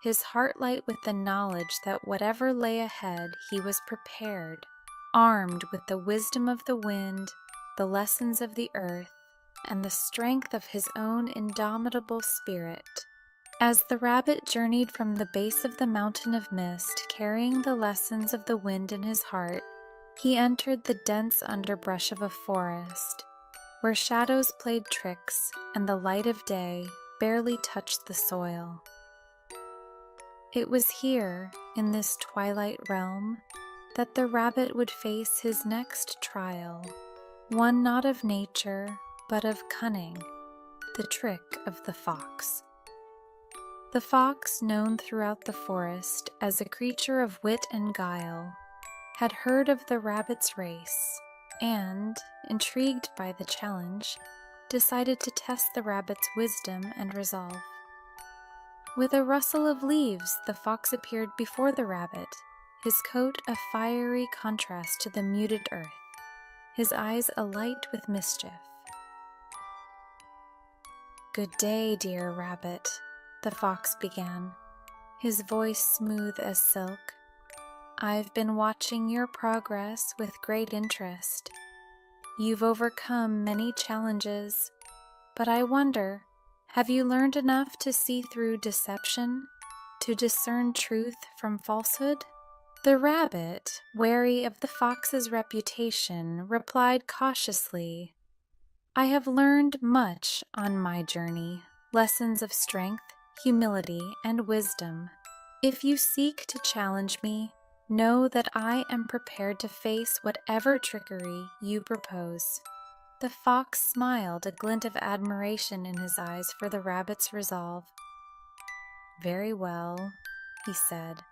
[SPEAKER 1] his heart light with the knowledge that whatever lay ahead, he was prepared, armed with the wisdom of the wind, the lessons of the earth, and the strength of his own indomitable spirit. As the rabbit journeyed from the base of the mountain of mist, carrying the lessons of the wind in his heart, he entered the dense underbrush of a forest, where shadows played tricks and the light of day barely touched the soil. It was here, in this twilight realm, that the rabbit would face his next trial, one not of nature, but of cunning, the trick of the fox. The fox, known throughout the forest as a creature of wit and guile, had heard of the rabbit's race, and, intrigued by the challenge, decided to test the rabbit's wisdom and resolve. With a rustle of leaves, the fox appeared before the rabbit, his coat a fiery contrast to the muted earth, his eyes alight with mischief. "Good day, dear rabbit," the fox began, his voice smooth as silk. "I've been watching your progress with great interest. You've overcome many challenges, but I wonder, have you learned enough to see through deception, to discern truth from falsehood?" The rabbit, wary of the fox's reputation, replied cautiously, "I have learned much on my journey, lessons of strength, humility, and wisdom. If you seek to challenge me, know that I am prepared to face whatever trickery you propose." The fox smiled, a glint of admiration in his eyes for the rabbit's resolve. "Very well," he said.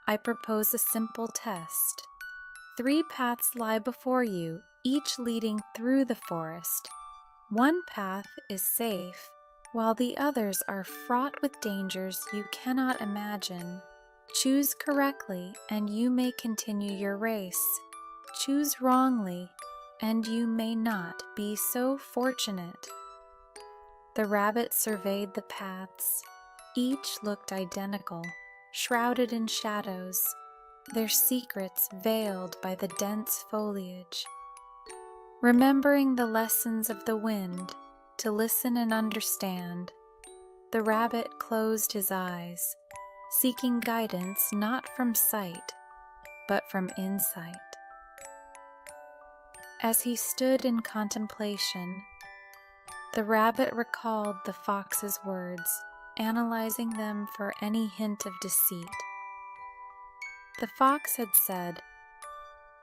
[SPEAKER 1] "I propose a simple test. 3 paths lie before you, each leading through the forest. One path is safe, while the others are fraught with dangers you cannot imagine. Choose correctly, and you may continue your race. Choose wrongly, and you may not be so fortunate." The rabbit surveyed the paths. Each looked identical, shrouded in shadows, their secrets veiled by the dense foliage. Remembering the lessons of the wind, to listen and understand, the rabbit closed his eyes, seeking guidance not from sight, but from insight. As he stood in contemplation, the rabbit recalled the fox's words, analyzing them for any hint of deceit. The fox had said,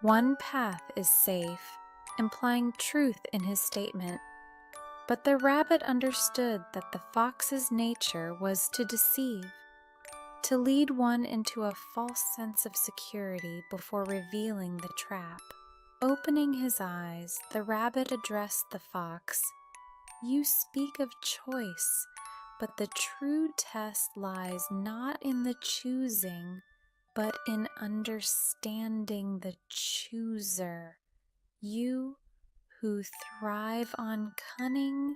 [SPEAKER 1] "One path is safe," implying truth in his statement. But the rabbit understood that the fox's nature was to deceive, to lead one into a false sense of security before revealing the trap. Opening his eyes, the rabbit addressed the fox. "You speak of choice, but the true test lies not in the choosing, but in understanding the chooser. You who thrive on cunning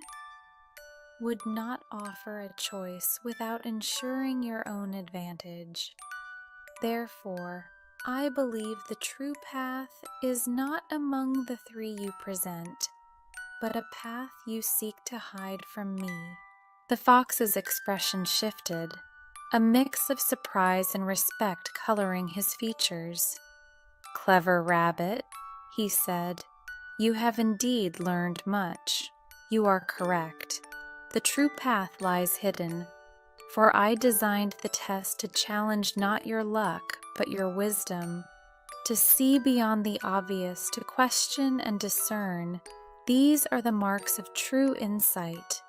[SPEAKER 1] would not offer a choice without ensuring your own advantage. Therefore, I believe the true path is not among the three you present, but a path you seek to hide from me." The fox's expression shifted, a mix of surprise and respect coloring his features. "Clever rabbit," he said, "you have indeed learned much. You are correct. The true path lies hidden, for I designed the test to challenge not your luck, but your wisdom, to see beyond the obvious, to question and discern. These are the marks of true insight."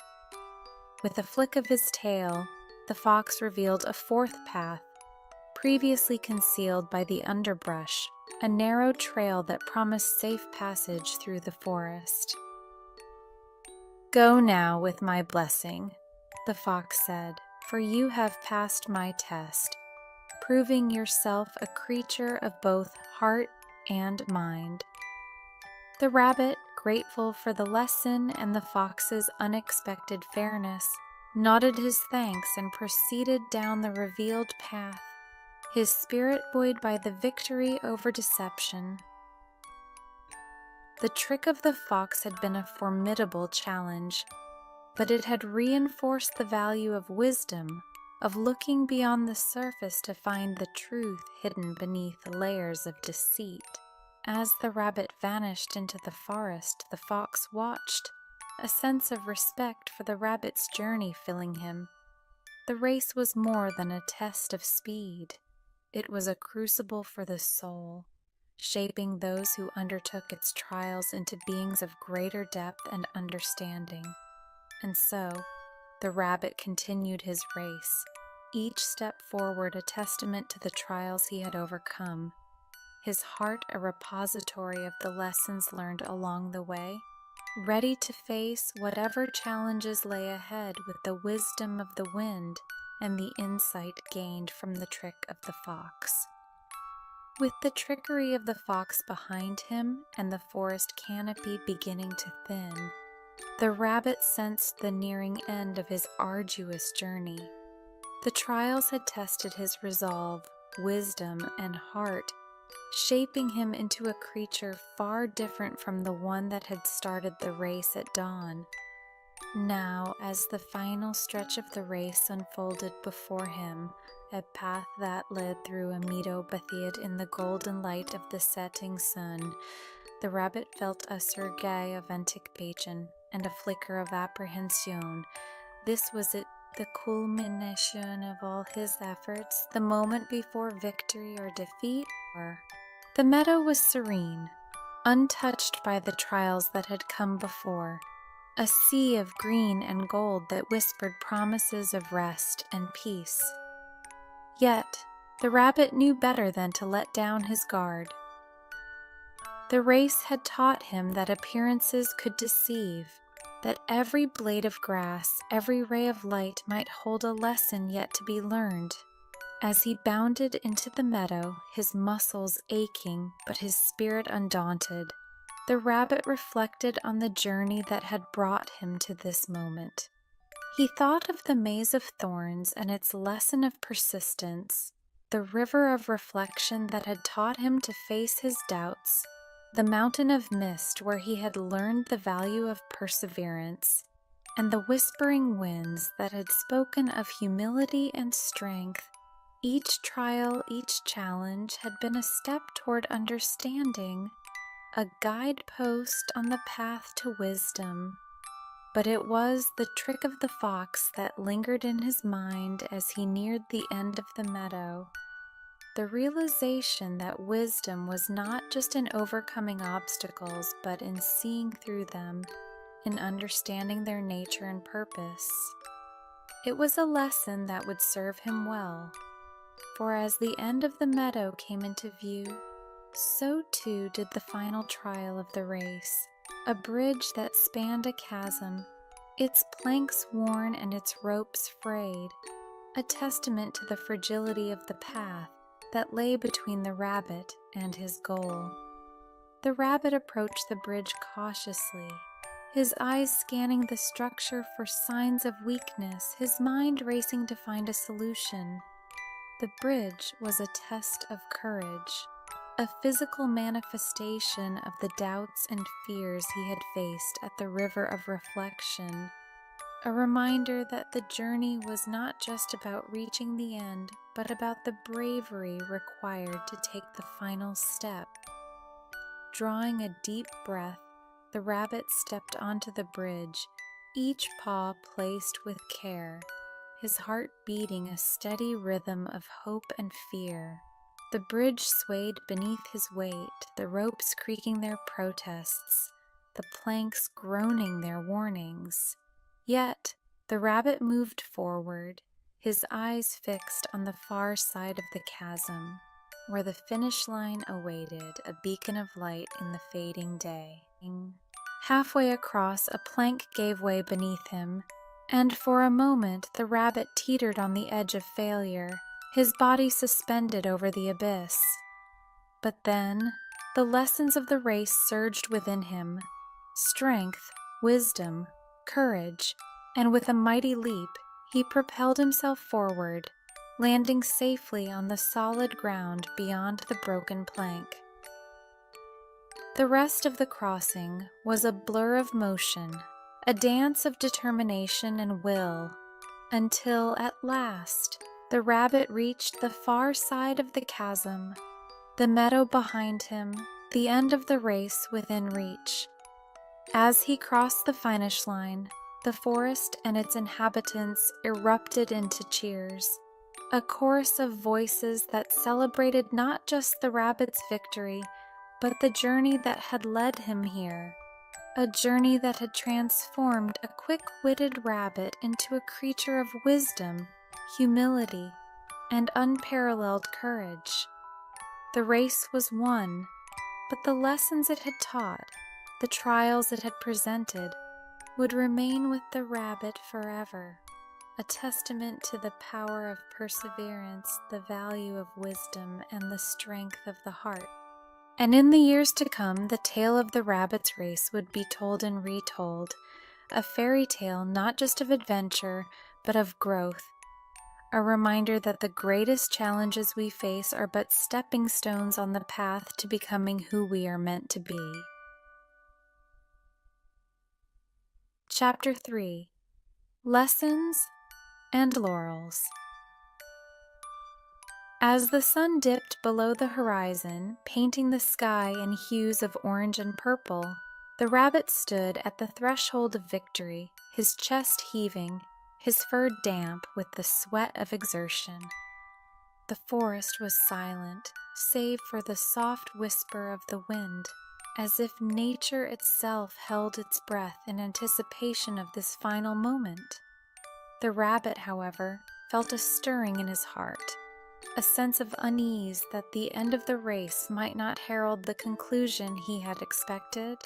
[SPEAKER 1] With a flick of his tail, the fox revealed a fourth path, previously concealed by the underbrush, a narrow trail that promised safe passage through the forest. "Go now with my blessing," the fox said, "for you have passed my test, proving yourself a creature of both heart and mind." The rabbit, grateful for the lesson and the fox's unexpected fairness, nodded his thanks and proceeded down the revealed path, his spirit buoyed by the victory over deception. The trick of the fox had been a formidable challenge, but it had reinforced the value of wisdom, of looking beyond the surface to find the truth hidden beneath layers of deceit. As the rabbit vanished into the forest, the fox watched, a sense of respect for the rabbit's journey filling him. The race was more than a test of speed. It was a crucible for the soul, shaping those who undertook its trials into beings of greater depth and understanding. And so, the rabbit continued his race, each step forward a testament to the trials he had overcome, his heart a repository of the lessons learned along the way, ready to face whatever challenges lay ahead with the wisdom of the wind and the insight gained from the trick of the fox. With the trickery of the fox behind him and the forest canopy beginning to thin, the rabbit sensed the nearing end of his arduous journey. The trials had tested his resolve, wisdom, and heart, shaping him into a creature far different from the one that had started the race at dawn. Now, as the final stretch of the race unfolded before him, a path that led through a meadow bathed in the golden light of the setting sun, the rabbit felt a surge of anticipation and a flicker of apprehension. This was it, the culmination of all his efforts, the moment before victory or defeat? The meadow was serene, untouched by the trials that had come before, a sea of green and gold that whispered promises of rest and peace. Yet, the rabbit knew better than to let down his guard. The race had taught him that appearances could deceive, that every blade of grass, every ray of light might hold a lesson yet to be learned. As he bounded into the meadow, his muscles aching, but his spirit undaunted, the rabbit reflected on the journey that had brought him to this moment. He thought of the maze of thorns and its lesson of persistence, the river of reflection that had taught him to face his doubts, the mountain of mist where he had learned the value of perseverance, and the whispering winds that had spoken of humility and strength. Each trial, each challenge had been a step toward understanding, a guidepost on the path to wisdom. But it was the trick of the fox that lingered in his mind as he neared the end of the meadow. The realization that wisdom was not just in overcoming obstacles, but in seeing through them, in understanding their nature and purpose. It was a lesson that would serve him well, for as the end of the meadow came into view, so too did the final trial of the race, a bridge that spanned a chasm, its planks worn and its ropes frayed, a testament to the fragility of the path that lay between the rabbit and his goal. The rabbit approached the bridge cautiously, his eyes scanning the structure for signs of weakness, his mind racing to find a solution. The bridge was a test of courage, a physical manifestation of the doubts and fears he had faced at the river of reflection, a reminder that the journey was not just about reaching the end, but about the bravery required to take the final step. Drawing a deep breath, the rabbit stepped onto the bridge, each paw placed with care, his heart beating a steady rhythm of hope and fear. The bridge swayed beneath his weight, the ropes creaking their protests, the planks groaning their warnings. Yet, the rabbit moved forward, his eyes fixed on the far side of the chasm, where the finish line awaited, a beacon of light in the fading day. Halfway across, a plank gave way beneath him, and for a moment the rabbit teetered on the edge of failure, his body suspended over the abyss. But then, the lessons of the race surged within him: strength, wisdom, courage, and with a mighty leap, he propelled himself forward, landing safely on the solid ground beyond the broken plank. The rest of the crossing was a blur of motion, a dance of determination and will, until at last the rabbit reached the far side of the chasm, the meadow behind him, the end of the race within reach. As he crossed the finish line, the forest and its inhabitants erupted into cheers, a chorus of voices that celebrated not just the rabbit's victory, but the journey that had led him here, a journey that had transformed a quick-witted rabbit into a creature of wisdom, humility, and unparalleled courage. The race was won, but the lessons it had taught, the trials it had presented, would remain with the rabbit forever, a testament to the power of perseverance, the value of wisdom, and the strength of the heart. And in the years to come, the tale of the rabbit's race would be told and retold, a fairy tale not just of adventure, but of growth, a reminder that the greatest challenges we face are but stepping stones on the path to becoming who we are meant to be. Chapter 3: Lessons and Laurels. As the sun dipped below the horizon, painting the sky in hues of orange and purple, the rabbit stood at the threshold of victory, his chest heaving, his fur damp with the sweat of exertion. The forest was silent, save for the soft whisper of the wind, as if nature itself held its breath in anticipation of this final moment. The rabbit, however, felt a stirring in his heart, a sense of unease that the end of the race might not herald the conclusion he had expected.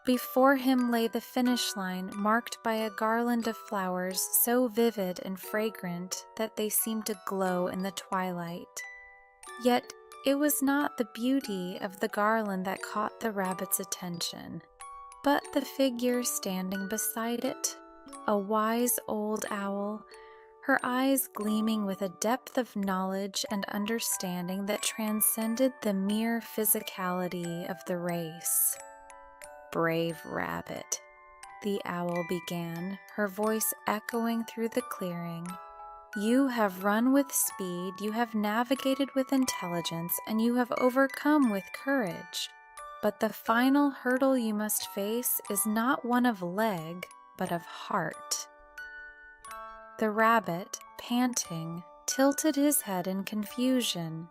[SPEAKER 1] Before him lay the finish line, marked by a garland of flowers so vivid and fragrant that they seemed to glow in the twilight. Yet it was not the beauty of the garland that caught the rabbit's attention, but the figure standing beside it, a wise old owl, her eyes gleaming with a depth of knowledge and understanding that transcended the mere physicality of the race. "Brave rabbit," the owl began, her voice echoing through the clearing. "You have run with speed, you have navigated with intelligence, and you have overcome with courage. But the final hurdle you must face is not one of leg, but of heart." The rabbit, panting, tilted his head in confusion.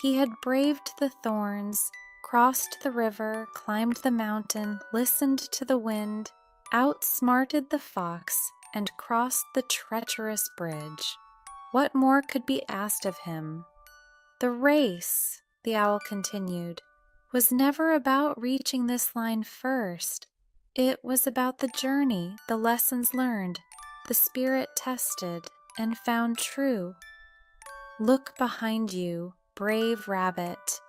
[SPEAKER 1] He had braved the thorns, crossed the river, climbed the mountain, listened to the wind, outsmarted the fox, and crossed the treacherous bridge. What more could be asked of him? "The race," the owl continued, "was never about reaching this line first. It was about the journey, the lessons learned, the spirit tested and found true. Look behind you, brave rabbit."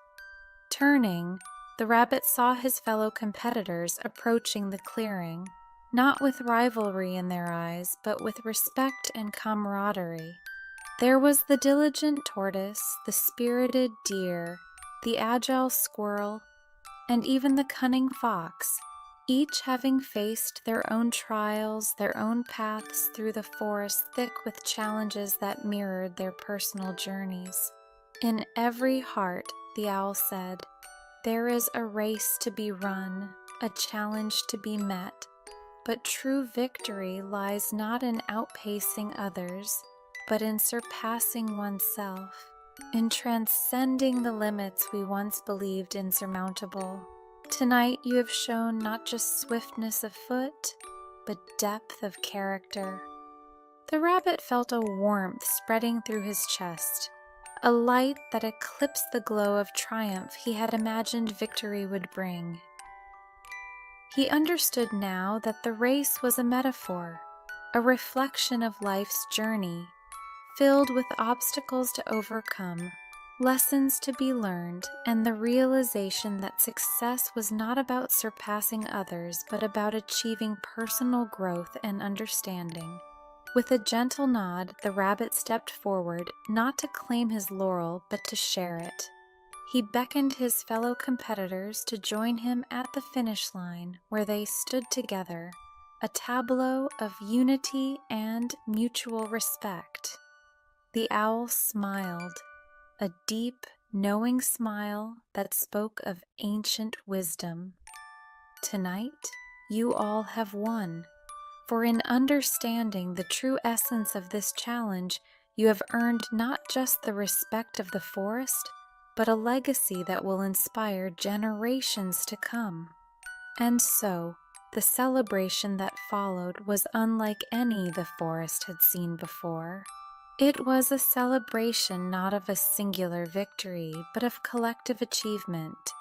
[SPEAKER 1] Turning, the rabbit saw his fellow competitors approaching the clearing, not with rivalry in their eyes, but with respect and camaraderie. There was the diligent tortoise, the spirited deer, the agile squirrel, and even the cunning fox, each having faced their own trials, their own paths through the forest thick with challenges that mirrored their personal journeys. "In every heart," the owl said, "there is a race to be run, a challenge to be met, but true victory lies not in outpacing others, but in surpassing oneself, in transcending the limits we once believed insurmountable. Tonight you have shown not just swiftness of foot, but depth of character." The rabbit felt a warmth spreading through his chest, a light that eclipsed the glow of triumph he had imagined victory would bring. He understood now that the race was a metaphor, a reflection of life's journey, filled with obstacles to overcome, lessons to be learned, and the realization that success was not about surpassing others, but about achieving personal growth and understanding. With a gentle nod, the rabbit stepped forward, not to claim his laurel, but to share it. He beckoned his fellow competitors to join him at the finish line, where they stood together, a tableau of unity and mutual respect. The owl smiled, a deep, knowing smile that spoke of ancient wisdom. "Tonight, you all have won, for in understanding the true essence of this challenge, you have earned not just the respect of the forest, but a legacy that will inspire generations to come." And so, the celebration that followed was unlike any the forest had seen before. It was a celebration not of a singular victory, but of collective achievement,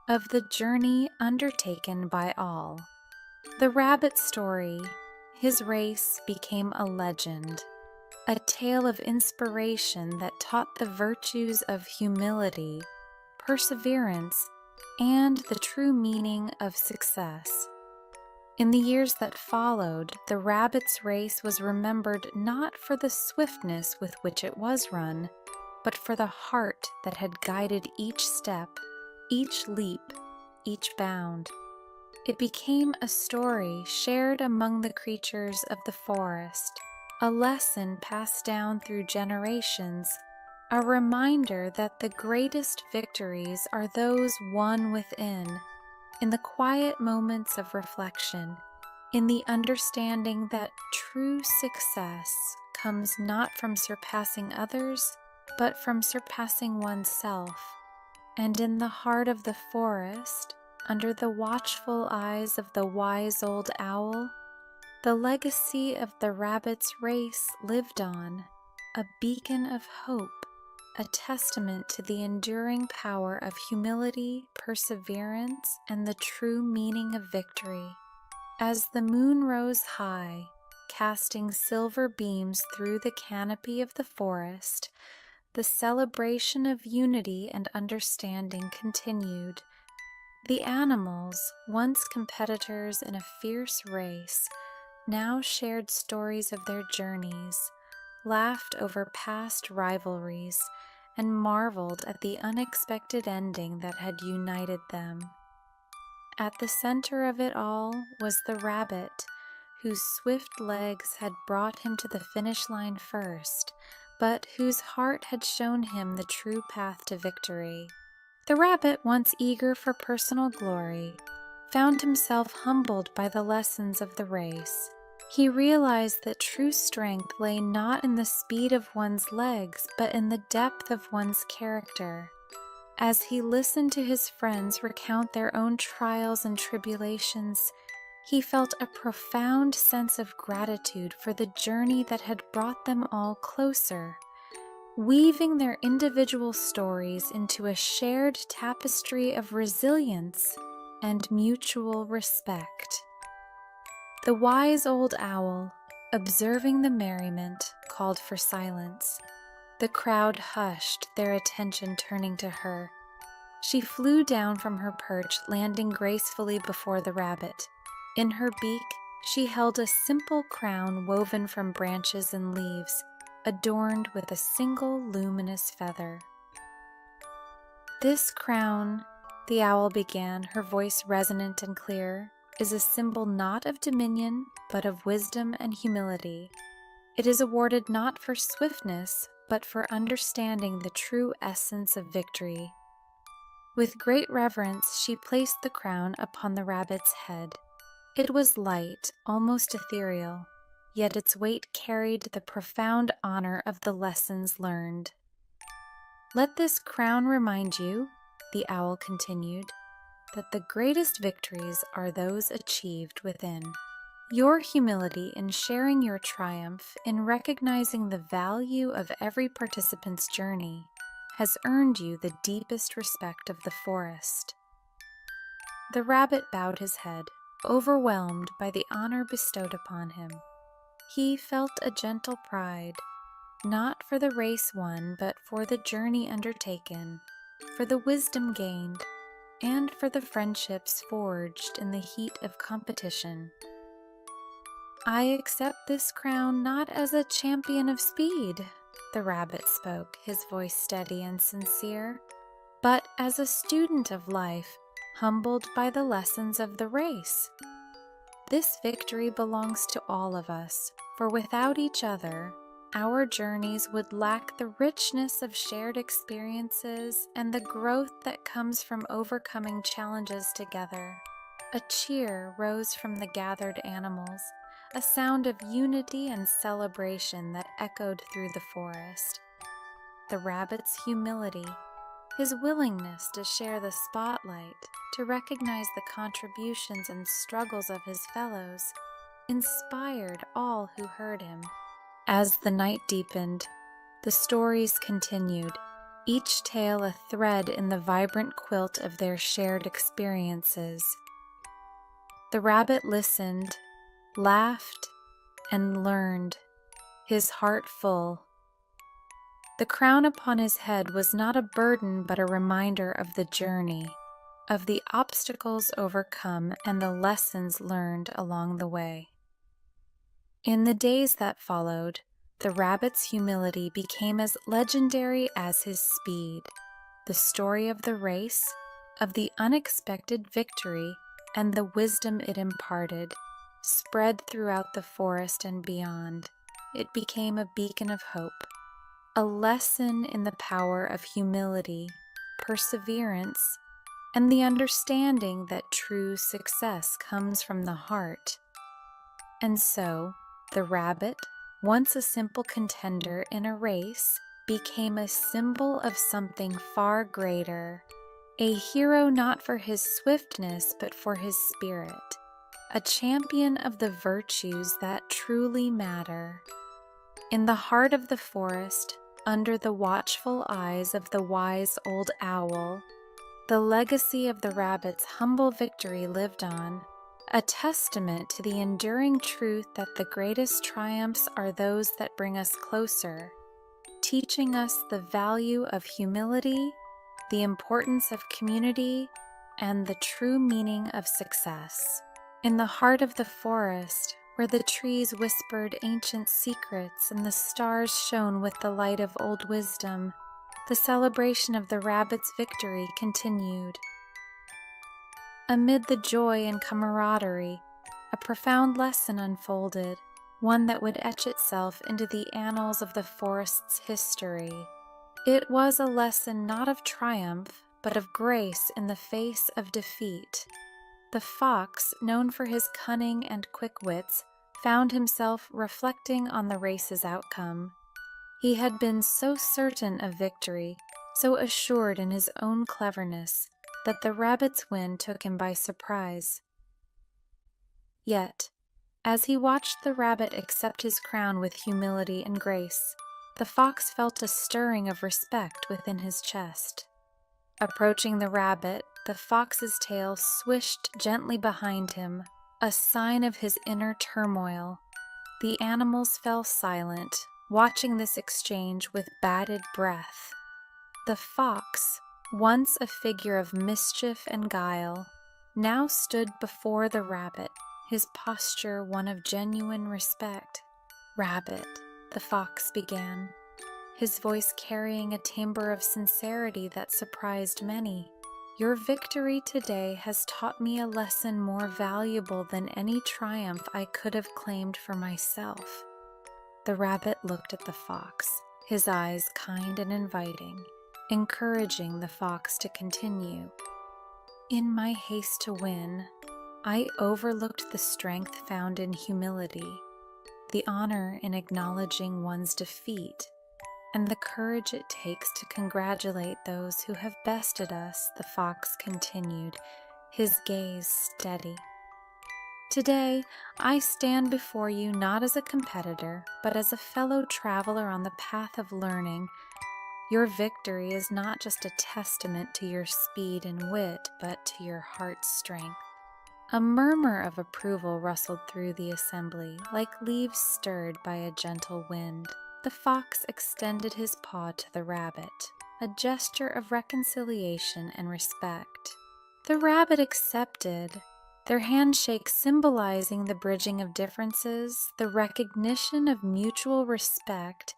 [SPEAKER 1] of the journey undertaken by all. The rabbit's story, his race, became a legend, a tale of inspiration that taught the virtues of humility, perseverance, and the true meaning of success. In the years that followed, the rabbit's race was remembered not for the swiftness with which it was run, but for the heart that had guided each step, each leap, each bound. It became a story shared among the creatures of the forest, a lesson passed down through generations, a reminder that the greatest victories are those won within, in the quiet moments of reflection, in the understanding that true success comes not from surpassing others, but from surpassing oneself. And in the heart of the forest, under the watchful eyes of the wise old owl, the legacy of the rabbit's race lived on, a beacon of hope, a testament to the enduring power of humility, perseverance, and the true meaning of victory. As the moon rose high, casting silver beams through the canopy of the forest, the celebration of unity and understanding continued. The animals, once competitors in a fierce race, now shared stories of their journeys, laughed over past rivalries, and marveled at the unexpected ending that had united them. At the center of it all was the rabbit, whose swift legs had brought him to the finish line first, but whose heart had shown him the true path to victory. The rabbit, once eager for personal glory, found himself humbled by the lessons of the race. He realized that true strength lay not in the speed of one's legs, but in the depth of one's character. As he listened to his friends recount their own trials and tribulations, he felt a profound sense of gratitude for the journey that had brought them all closer, weaving their individual stories into a shared tapestry of resilience and mutual respect. The wise old owl, observing the merriment, called for silence. The crowd hushed, their attention turning to her. She flew down from her perch, landing gracefully before the rabbit. In her beak, she held a simple crown woven from branches and leaves, adorned with a single luminous feather. "This crown," the owl began, her voice resonant and clear, "is a symbol not of dominion, but of wisdom and humility. It is awarded not for swiftness, but for understanding the true essence of victory." With great reverence, she placed the crown upon the rabbit's head. It was light, almost ethereal, yet its weight carried the profound honor of the lessons learned. "Let this crown remind you," the owl continued, "that the greatest victories are those achieved within. Your humility in sharing your triumph, in recognizing the value of every participant's journey, has earned you the deepest respect of the forest." The rabbit bowed his head, overwhelmed by the honor bestowed upon him. He felt a gentle pride, not for the race won, but for the journey undertaken, for the wisdom gained, and for the friendships forged in the heat of competition. "I accept this crown not as a champion of speed," the rabbit spoke, his voice steady and sincere, "but as a student of life, humbled by the lessons of the race. This victory belongs to all of us, for without each other, our journeys would lack the richness of shared experiences and the growth that comes from overcoming challenges together." A cheer rose from the gathered animals, a sound of unity and celebration that echoed through the forest. The rabbit's humility, his willingness to share the spotlight, to recognize the contributions and struggles of his fellows, inspired all who heard him. As the night deepened, the stories continued, each tale a thread in the vibrant quilt of their shared experiences. The rabbit listened, laughed, and learned, his heart full. The crown upon his head was not a burden but a reminder of the journey, of the obstacles overcome and the lessons learned along the way. In the days that followed, the rabbit's humility became as legendary as his speed. The story of the race, of the unexpected victory, and the wisdom it imparted, spread throughout the forest and beyond. It became a beacon of hope, a lesson in the power of humility, perseverance, and the understanding that true success comes from the heart. And so, the rabbit, once a simple contender in a race, became a symbol of something far greater, a hero not for his swiftness but for his spirit, a champion of the virtues that truly matter. In the heart of the forest, under the watchful eyes of the wise old owl, the legacy of the rabbit's humble victory lived on, a testament to the enduring truth that the greatest triumphs are those that bring us closer, teaching us the value of humility, the importance of community, and the true meaning of success. In the heart of the forest, where the trees whispered ancient secrets and the stars shone with the light of old wisdom, the celebration of the rabbit's victory continued. Amid the joy and camaraderie, a profound lesson unfolded, one that would etch itself into the annals of the forest's history. It was a lesson not of triumph, but of grace in the face of defeat. The fox, known for his cunning and quick wits, found himself reflecting on the race's outcome. He had been so certain of victory, so assured in his own cleverness, that the rabbit's win took him by surprise. Yet, as he watched the rabbit accept his crown with humility and grace, the fox felt a stirring of respect within his chest. Approaching the rabbit, the fox's tail swished gently behind him, a sign of his inner turmoil. The animals fell silent, watching this exchange with bated breath. The fox, once a figure of mischief and guile, now stood before the rabbit, his posture one of genuine respect. "Rabbit," the fox began, his voice carrying a timbre of sincerity that surprised many. "Your victory today has taught me a lesson more valuable than any triumph I could have claimed for myself." The rabbit looked at the fox, his eyes kind and inviting, encouraging the fox to continue. "In my haste to win, I overlooked the strength found in humility, the honor in acknowledging one's defeat, and the courage it takes to congratulate those who have bested us," the fox continued, his gaze steady. "Today, I stand before you not as a competitor, but as a fellow traveler on the path of learning. Your victory is not just a testament to your speed and wit, but to your heart's strength." A murmur of approval rustled through the assembly, like leaves stirred by a gentle wind. The fox extended his paw to the rabbit, a gesture of reconciliation and respect. The rabbit accepted, their handshake symbolizing the bridging of differences, the recognition of mutual respect,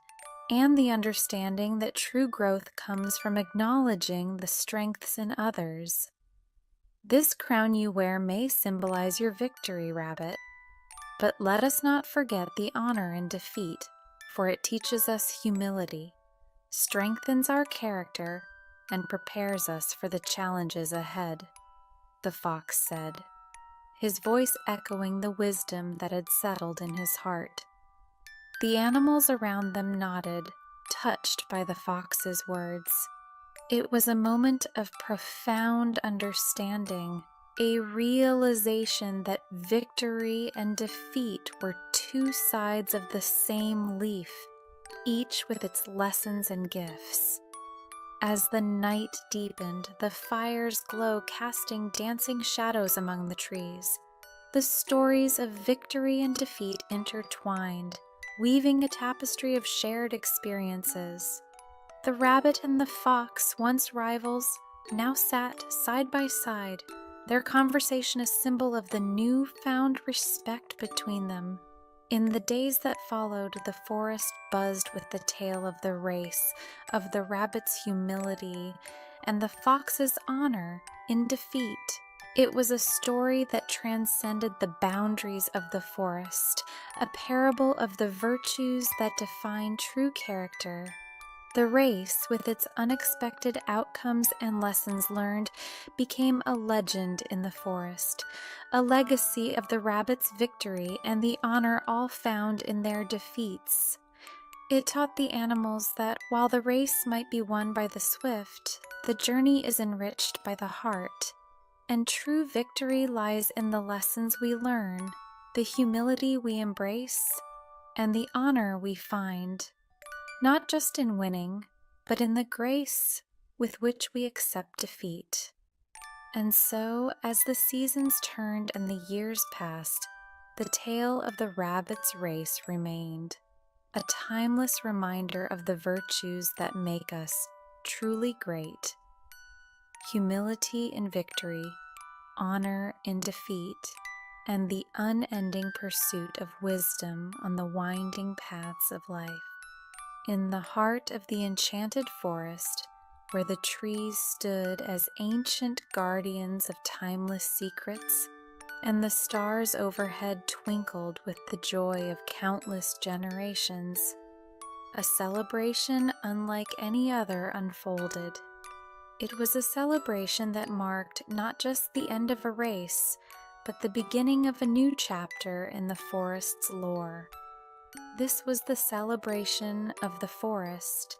[SPEAKER 1] and the understanding that true growth comes from acknowledging the strengths in others. "This crown you wear may symbolize your victory, rabbit, but let us not forget the honor in defeat, for it teaches us humility, strengthens our character, and prepares us for the challenges ahead," the fox said, his voice echoing the wisdom that had settled in his heart. The animals around them nodded, touched by the fox's words. It was a moment of profound understanding, a realization that victory and defeat were two sides of the same leaf, each with its lessons and gifts. As the night deepened, the fire's glow casting dancing shadows among the trees, the stories of victory and defeat intertwined, weaving a tapestry of shared experiences. The rabbit and the fox, once rivals, now sat side by side, their conversation a symbol of the newfound respect between them. In the days that followed, the forest buzzed with the tale of the race, of the rabbit's humility, and the fox's honor in defeat. It was a story that transcended the boundaries of the forest, a parable of the virtues that define true character. The race, with its unexpected outcomes and lessons learned, became a legend in the forest, a legacy of the rabbit's victory and the honor all found in their defeats. It taught the animals that while the race might be won by the swift, the journey is enriched by the heart, and true victory lies in the lessons we learn, the humility we embrace, and the honor we find. Not just in winning, but in the grace with which we accept defeat. And so, as the seasons turned and the years passed, the tale of the rabbit's race remained, a timeless reminder of the virtues that make us truly great: humility in victory, honor in defeat, and the unending pursuit of wisdom on the winding paths of life. In the heart of the enchanted forest, where the trees stood as ancient guardians of timeless secrets, and the stars overhead twinkled with the joy of countless generations, a celebration unlike any other unfolded. It was a celebration that marked not just the end of a race, but the beginning of a new chapter in the forest's lore. This was the celebration of the forest,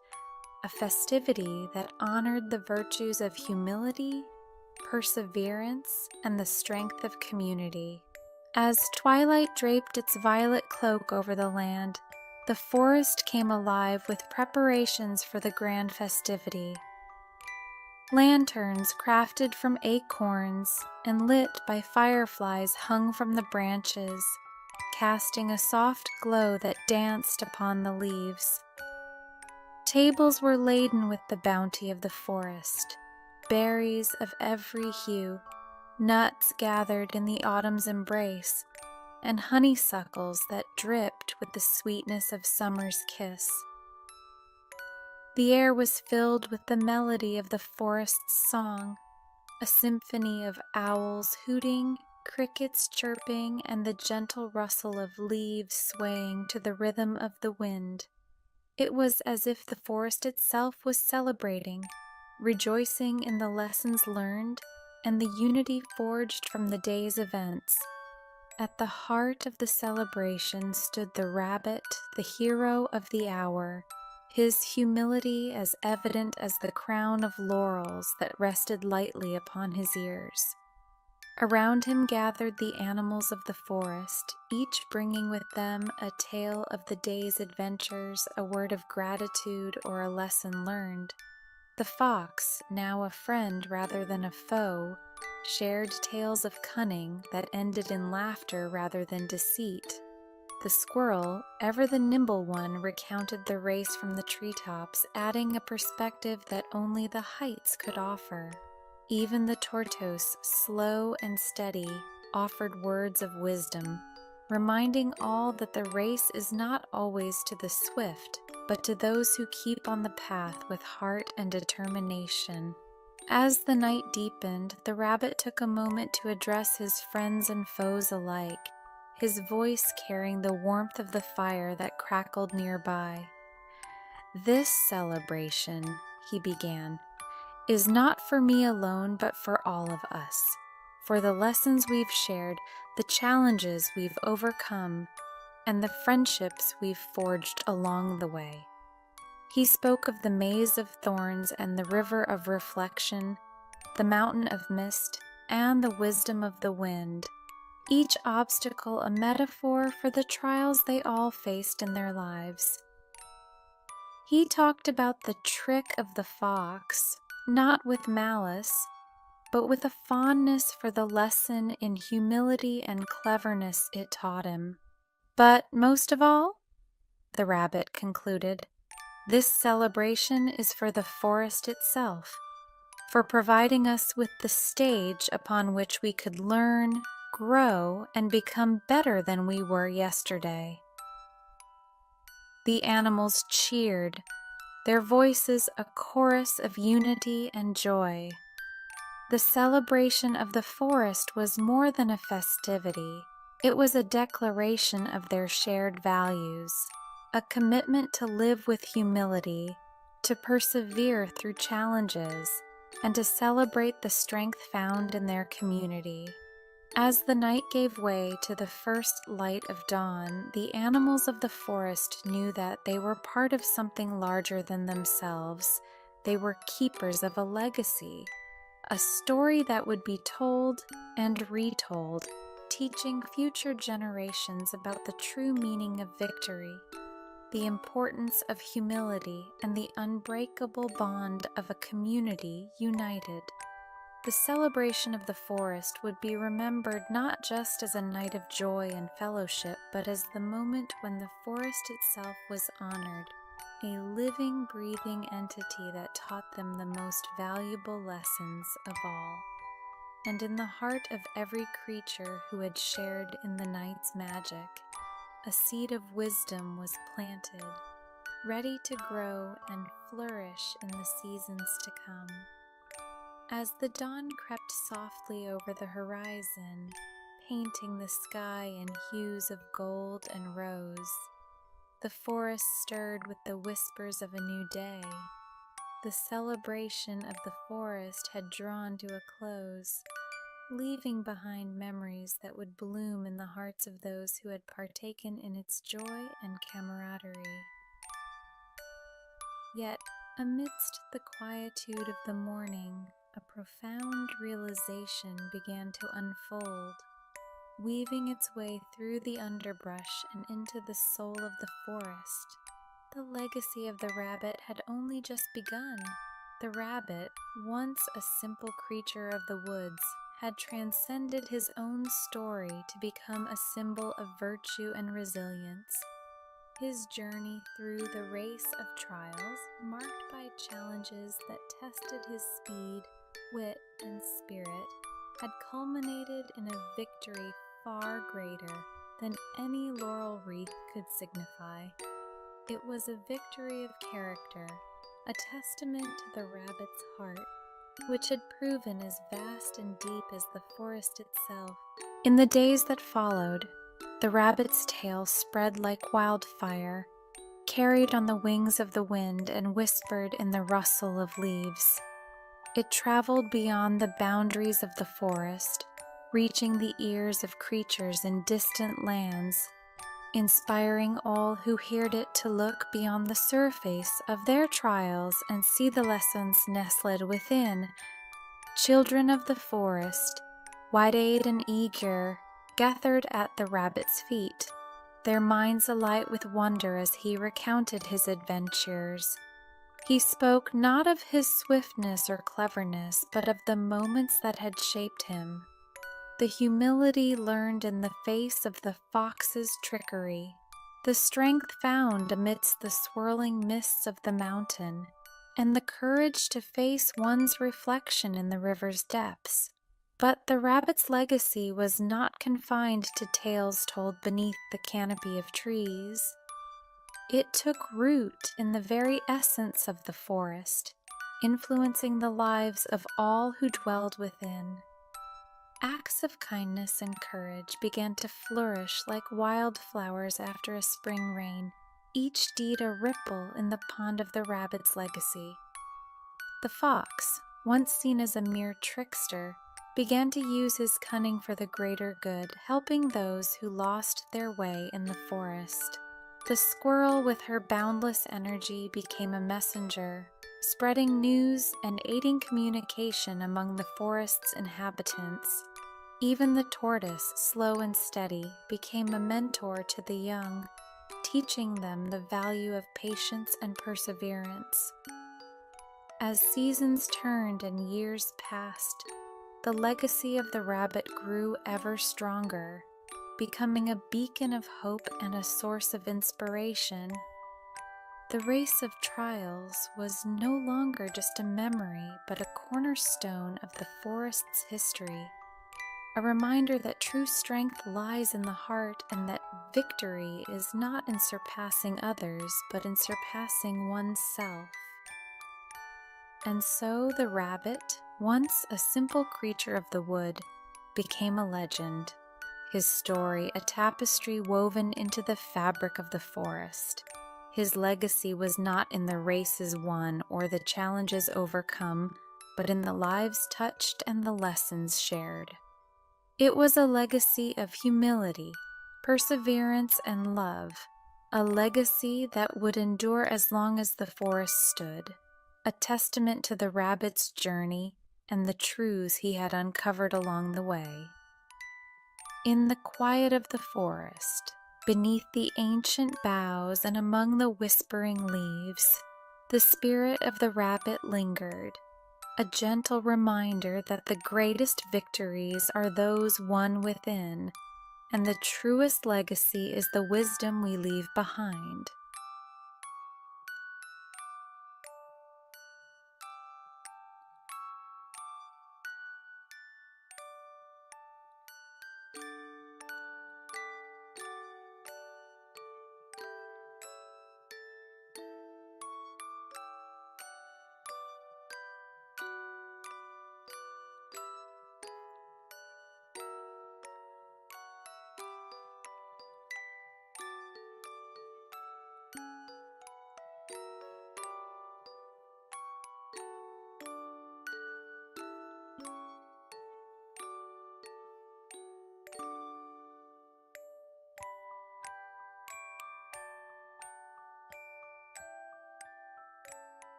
[SPEAKER 1] a festivity that honored the virtues of humility, perseverance, and the strength of community. As twilight draped its violet cloak over the land, the forest came alive with preparations for the grand festivity. Lanterns crafted from acorns and lit by fireflies hung from the branches, casting a soft glow that danced upon the leaves. Tables were laden with the bounty of the forest, berries of every hue, nuts gathered in the autumn's embrace, and honeysuckles that dripped with the sweetness of summer's kiss. The air was filled with the melody of the forest's song, a symphony of owls hooting, crickets chirping, and the gentle rustle of leaves swaying to the rhythm of the wind. It was as if the forest itself was celebrating, rejoicing in the lessons learned and the unity forged from the day's events. At the heart of the celebration stood the rabbit, the hero of the hour, his humility as evident as the crown of laurels that rested lightly upon his ears. Around him gathered the animals of the forest, each bringing with them a tale of the day's adventures, a word of gratitude, or a lesson learned. The fox, now a friend rather than a foe, shared tales of cunning that ended in laughter rather than deceit. The squirrel, ever the nimble one, recounted the race from the treetops, adding a perspective that only the heights could offer. Even the tortoise, slow and steady, offered words of wisdom, reminding all that the race is not always to the swift, but to those who keep on the path with heart and determination. As the night deepened, the rabbit took a moment to address his friends and foes alike, his voice carrying the warmth of the fire that crackled nearby. "This celebration," he began, "is not for me alone, but for all of us, for the lessons we've shared, the challenges we've overcome, and the friendships we've forged along the way." He spoke of the maze of thorns and the river of reflection, the mountain of mist, and the wisdom of the wind, each obstacle a metaphor for the trials they all faced in their lives. He talked about the trick of the fox, not with malice, but with a fondness for the lesson in humility and cleverness it taught him. But most of all, the rabbit concluded, this celebration is for the forest itself, for providing us with the stage upon which we could learn, grow, and become better than we were yesterday. The animals cheered, their voices a chorus of unity and joy. The celebration of the forest was more than a festivity. It was a declaration of their shared values, a commitment to live with humility, to persevere through challenges, and to celebrate the strength found in their community. As the night gave way to the first light of dawn, the animals of the forest knew that they were part of something larger than themselves. They were keepers of a legacy, a story that would be told and retold, teaching future generations about the true meaning of victory, the importance of humility, and the unbreakable bond of a community united. The celebration of the forest would be remembered not just as a night of joy and fellowship, but as the moment when the forest itself was honored, a living, breathing entity that taught them the most valuable lessons of all. and in the heart of every creature who had shared in the night's magic, a seed of wisdom was planted, ready to grow and flourish in the seasons to come. As the dawn crept softly over the horizon, painting the sky in hues of gold and rose, the forest stirred with the whispers of a new day. The celebration of the forest had drawn to a close, leaving behind memories that would bloom in the hearts of those who had partaken in its joy and camaraderie. Yet, amidst the quietude of the morning, a profound realization began to unfold, weaving its way through the underbrush and into the soul of the forest. The legacy of the rabbit had only just begun. The rabbit, once a simple creature of the woods, had transcended his own story to become a symbol of virtue and resilience. His journey through the race of trials, marked by challenges that tested his speed, wit, and spirit, had culminated in a victory far greater than any laurel wreath could signify. It was a victory of character, a testament to the rabbit's heart, which had proven as vast and deep as the forest itself. In the days that followed, the rabbit's tale spread like wildfire, carried on the wings of the wind and whispered in the rustle of leaves. It traveled beyond the boundaries of the forest, reaching the ears of creatures in distant lands, inspiring all who heard it to look beyond the surface of their trials and see the lessons nestled within. Children of the forest, wide-eyed and eager, gathered at the rabbit's feet, their minds alight with wonder as he recounted his adventures. He spoke not of his swiftness or cleverness, but of the moments that had shaped him. The humility learned in the face of the fox's trickery, the strength found amidst the swirling mists of the mountain, and the courage to face one's reflection in the river's depths. But the rabbit's legacy was not confined to tales told beneath the canopy of trees. It took root in the very essence of the forest, influencing the lives of all who dwelled within. Acts of kindness and courage began to flourish like wildflowers after a spring rain, each deed a ripple in the pond of the rabbit's legacy. The fox, once seen as a mere trickster, began to use his cunning for the greater good, helping those who lost their way in the forest. The squirrel, with her boundless energy, became a messenger, spreading news and aiding communication among the forest's inhabitants. Even the tortoise, slow and steady, became a mentor to the young, teaching them the value of patience and perseverance. As seasons turned and years passed, the legacy of the rabbit grew ever stronger, becoming a beacon of hope and a source of inspiration. The race of trials was no longer just a memory, but a cornerstone of the forest's history, a reminder that true strength lies in the heart and that victory is not in surpassing others, but in surpassing oneself. And so the rabbit, once a simple creature of the wood, became a legend, his story a tapestry woven into the fabric of the forest. His legacy was not in the races won or the challenges overcome, but in the lives touched and the lessons shared. It was a legacy of humility, perseverance, and love, a legacy that would endure as long as the forest stood, a testament to the rabbit's journey and the truths he had uncovered along the way. In the quiet of the forest, beneath the ancient boughs and among the whispering leaves, the spirit of the rabbit lingered, a gentle reminder that the greatest victories are those won within, and the truest legacy is the wisdom we leave behind.